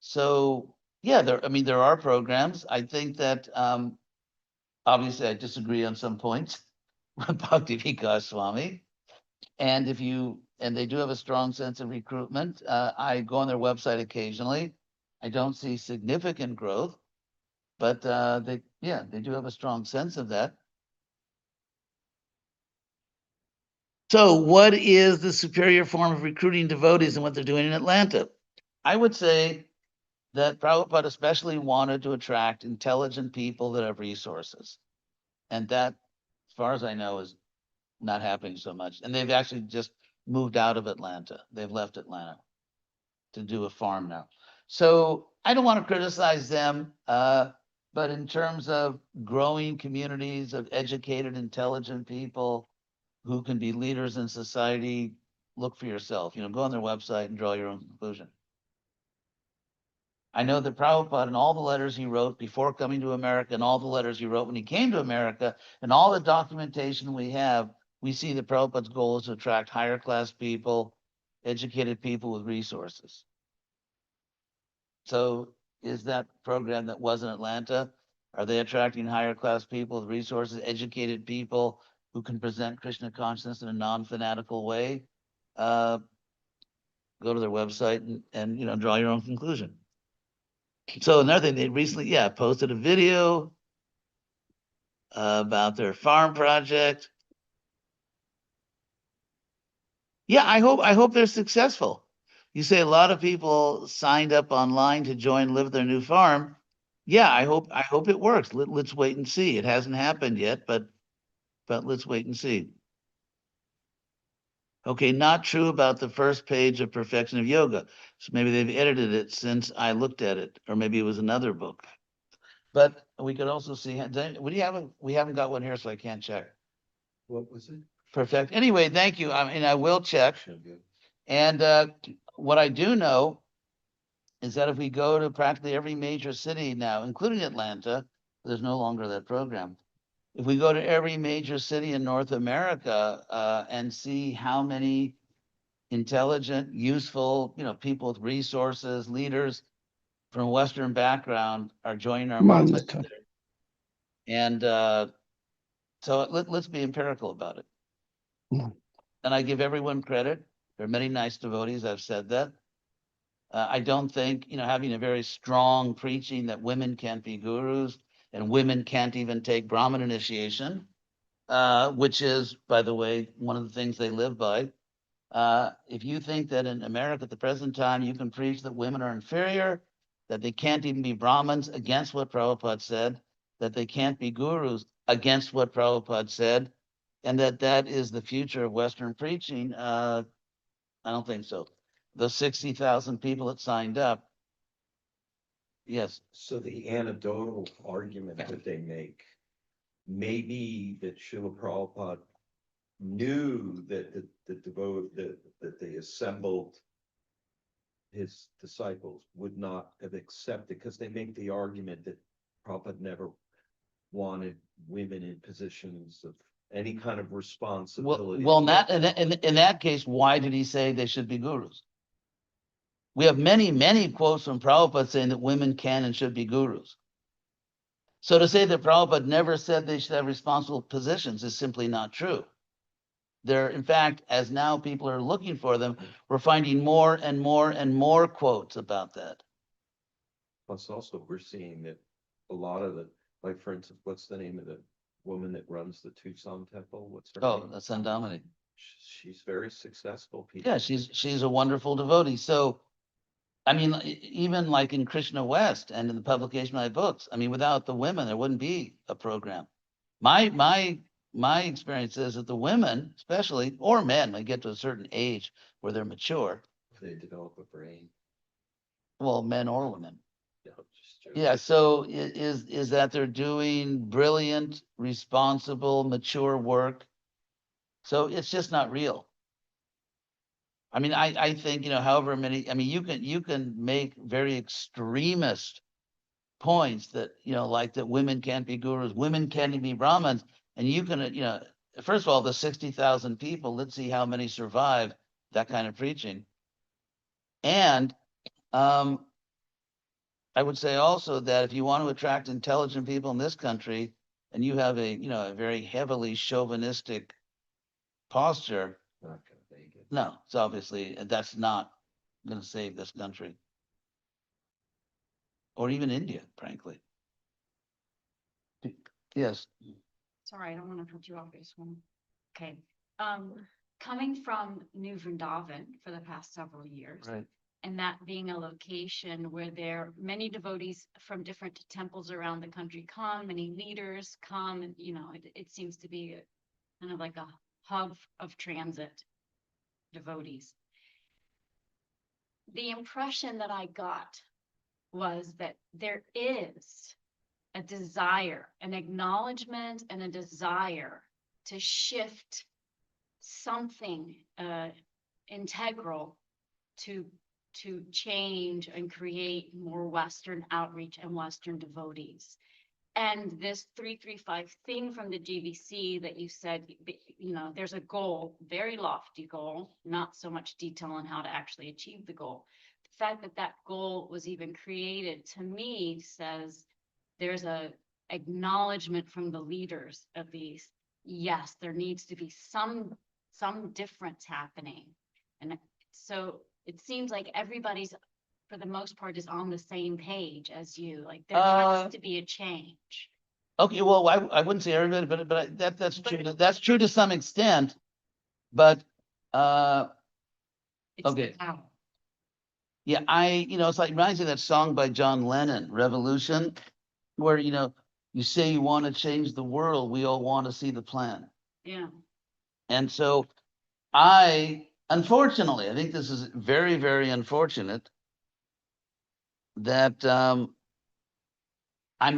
So yeah, there are programs. I think that obviously I disagree on some points with H.D.Goswami. And they do have a strong sense of recruitment. I go on their website occasionally. I don't see significant growth, but they do have a strong sense of that. So what is the superior form of recruiting devotees and what they're doing in Atlanta? I would say that Prabhupada especially wanted to attract intelligent people that have resources. And that, as far as I know, is not happening so much. And they've actually just moved out of Atlanta. They've left Atlanta to do a farm now. So I don't want to criticize them, but in terms of growing communities of educated, intelligent people who can be leaders in society, look for yourself. Go on their website and draw your own conclusion. I know that Prabhupada, in all the letters he wrote before coming to America, and all the letters he wrote when he came to America, and all the documentation we have, we see that Prabhupada's goal is to attract higher class people, educated people with resources. So is that program that was in Atlanta, are they attracting higher class people with resources, educated people who can present Krishna consciousness in a non-fanatical way? Go to their website and draw your own conclusion. So another thing, they recently, posted a video about their farm project. Yeah, I hope they're successful. You say a lot of people signed up online to live their new farm. Yeah, I hope it works. Let's wait and see. It hasn't happened yet, but let's wait and see. Okay, not true about the first page of Perfection of Yoga. So maybe they've edited it since I looked at it, or maybe it was another book. But we could also see, we haven't got one here, so I can't check. What was it? Perfect. Anyway, thank you. I will check. And what I do know is that if we go to practically every major city now, including Atlanta, there's no longer that program. If we go to every major city in North America and see how many intelligent, useful, people with resources, leaders from a Western background are joining our movement. And so let's be empirical about it. And I give everyone credit. There are many nice devotees. I've said that. I don't think, having a very strong preaching that women can't be gurus and women can't even take Brahmin initiation, which is, by the way, one of the things they live by. If you think that in America at the present time, you can preach that women are inferior, that they can't even be Brahmins against what Prabhupada said, that they can't be gurus against what Prabhupada said, and that that is the future of Western preaching, I don't think so. The 60,000 people that signed up, yes, So the anecdotal argument that they make may be that Srila Prabhupada knew that the devote, that the assembled his disciples would not have accepted, because they make the argument that Prabhupada never wanted women in positions of any kind of well, responsibility. well, in that case, why did he say they should be gurus? We have many, many quotes from Prabhupada saying that women can and should be gurus. So to say that Prabhupada never said they should have responsible positions is simply not true. There, in fact, as now people are looking for them, we're finding more and more and more quotes about that. Plus also, we're seeing that a lot of the, like, for instance, what's the name of the woman that runs the Tucson temple? What's her Oh, name? that's Sandamani. She's very successful. People Yeah, she's a wonderful devotee. So, I mean, even like in Krishna West and in the publication of my books, I mean, without the women, there wouldn't be a program. My experience is that the women, especially, or men, when they get to a certain age where they're mature, they develop a brain. well, men or women. No, just joking. Yeah, so is that they're doing brilliant, responsible, mature work. So it's just not real. I mean, I think, you know, however many, I mean, you can make very extremist points that, you know, like that women can't be gurus, women can't be Brahmins, and you can, you know, first of all, the 60,000 people, let's see how many survive that kind of preaching. And I would say also that if you want to attract intelligent people in this country, and you have a, you know, a very heavily chauvinistic posture, Not gonna make it. no, it's obviously, that's not going to save this country. Or even India, frankly. Yes, Sorry, I don't want to cut you off, I just want, okay. Coming from New Vrindavan for the past several years. right. And that being a location where there many devotees from different temples around the country come, many leaders come, and you know, it seems to be kind of like a hub of transit devotees. The impression that I got was that there is a desire, an acknowledgement and a desire to shift something integral to change and create more Western outreach and Western devotees. And this 335 thing from the GBC that you said, you know, there's a goal, very lofty goal, not so much detail on how to actually achieve the goal. The fact that that goal was even created, to me, says there's a acknowledgement from the leaders of these. Yes, there needs to be some difference happening. And so it seems like everybody's, for the most part, is on the same page as you. Like there has to be a change. Okay, well, I wouldn't say everybody, but that's true. That's true to some extent. But It's okay. the power. Yeah, you know, it's like reminds me of that song by John Lennon, Revolution, where, you know, you say you want to change the world, we all want to see the plan. Yeah. And so unfortunately, I think this is very, very unfortunate that I'm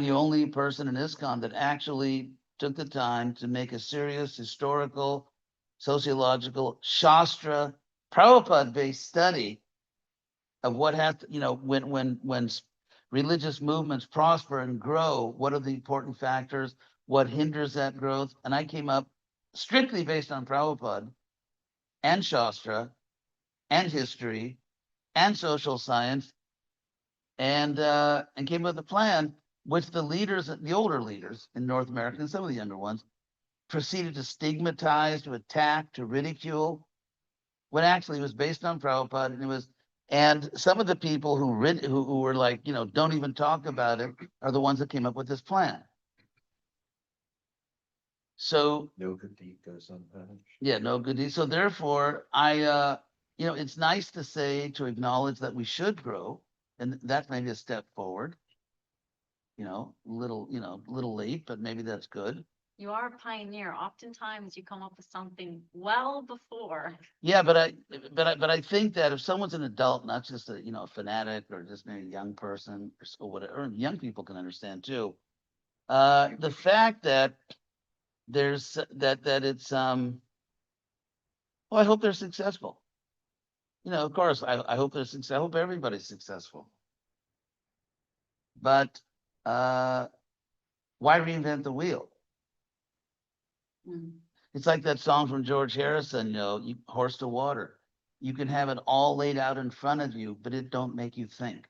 the only person in ISKCON that actually took the time to make a serious historical, sociological, Shastra, Prabhupada-based study of what has to, you know, when religious movements prosper and grow, what are the important factors, what hinders that growth? And I came up strictly based on Prabhupada and Shastra and history and social science, and came up with a plan which the leaders, the older leaders in North America and some of the younger ones, proceeded to stigmatize, to attack, to ridicule, when actually it was based on Prabhupada, and it was. And some of the people who were like, you know, don't even talk about it, are the ones that came up with this plan. So No good deed goes unpunished. yeah, no good deed. So therefore, it's nice to say, to acknowledge that we should grow, and that's maybe a step forward. Little late, but maybe that's good. You are a pioneer. Oftentimes you come up with something well before. Yeah, but I think that if someone's an adult, not just a fanatic or just maybe a young person or whatever, and young people can understand too. The fact that there's that it's well, I hope they're successful. Of course, I hope they're successful. I hope everybody's successful. But why reinvent the wheel? Mm. It's like that song from George Harrison, Horse to Water. You can have it all laid out in front of you, but it don't make you think.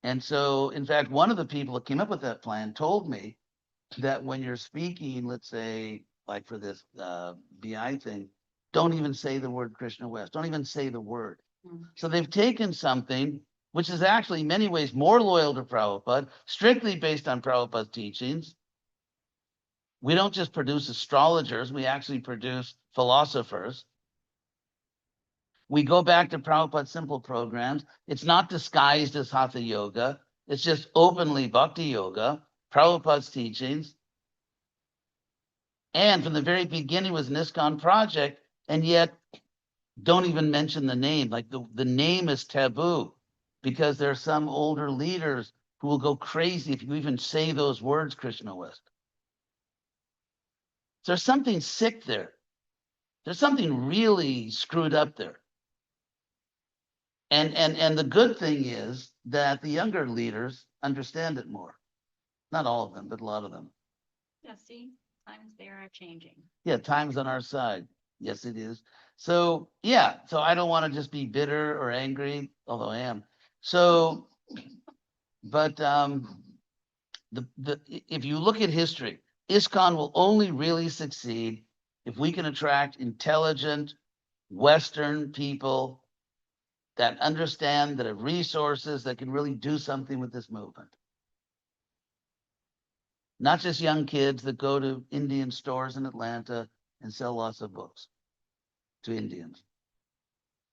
And so, in fact, one of the people that came up with that plan told me that when you're speaking, let's say, like for this BI thing, don't even say the word Krishna West. Don't even say the word. Mm. So they've taken something which is actually in many ways more loyal to Prabhupada, strictly based on Prabhupada's teachings. We don't just produce astrologers, we actually produce philosophers. We go back to Prabhupada's simple programs. It's not disguised as Hatha Yoga. It's just openly Bhakti Yoga, Prabhupada's teachings. And from the very beginning was an ISKCON project, and yet don't even mention the name. Like the name is taboo because there are some older leaders who will go crazy if you even say those words, Krishna West. There's something sick there. There's something really screwed up there. And the good thing is that the younger leaders understand it more. Not all of them, but a lot of them. Yeah, see, times they are changing. Yeah, time's on our side. Yes, it is. So yeah, so I don't want to just be bitter or angry, although I am. So, but if you look at history, ISKCON will only really succeed if we can attract intelligent Western people that understand, that have resources, that can really do something with this movement. Not just young kids that go to Indian stores in Atlanta and sell lots of books to Indians.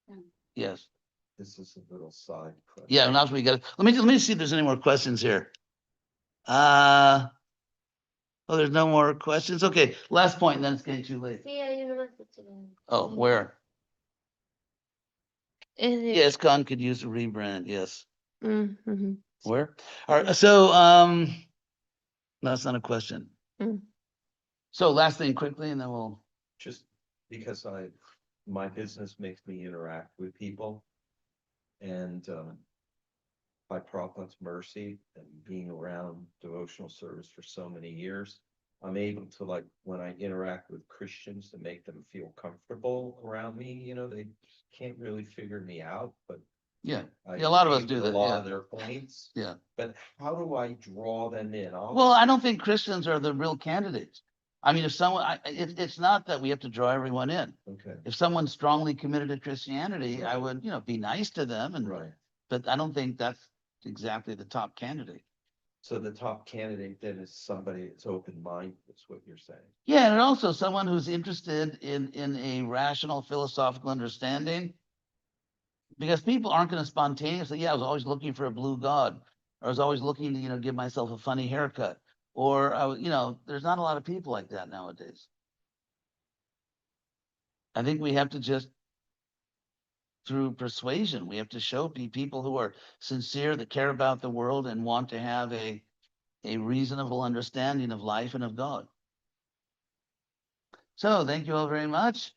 Hmm. Yes. This is a little side question. Yeah, and also we got. Let me see if there's any more questions here. Oh, there's no more questions. Okay, last point, and then it's getting too late. Oh, where? Yes, Con could use a rebrand. Yes. Mm-hmm. Where? All right. So, that's not a question. Mm. So, last thing quickly, and then we'll. Just because my business makes me interact with people. And by Prabhupada's mercy and being around devotional service for so many years, I'm able to, like, when I interact with Christians, to make them feel comfortable around me. They can't really figure me out, but Yeah. I Yeah, a lot of us agree do with that, a lot yeah. of their points. Yeah. But how do I draw them in? Well, I don't think Christians are the real candidates. I mean, if someone, it's not that we have to draw everyone in. Okay, If someone's strongly committed to Christianity, I Right. would, be nice to them, right. but I don't think that's exactly the top candidate. So the top candidate then is somebody that's open-minded, is what you're saying. Yeah, and also someone who's interested in a rational philosophical understanding. Because people aren't going to spontaneously, yeah, I was always looking for a blue god, or I was always looking to, give myself a funny haircut, or there's not a lot of people like that nowadays. I think we have to just, through persuasion, we have to show people who are sincere, that care about the world and want to have a reasonable understanding of life and of God. So thank you all very much.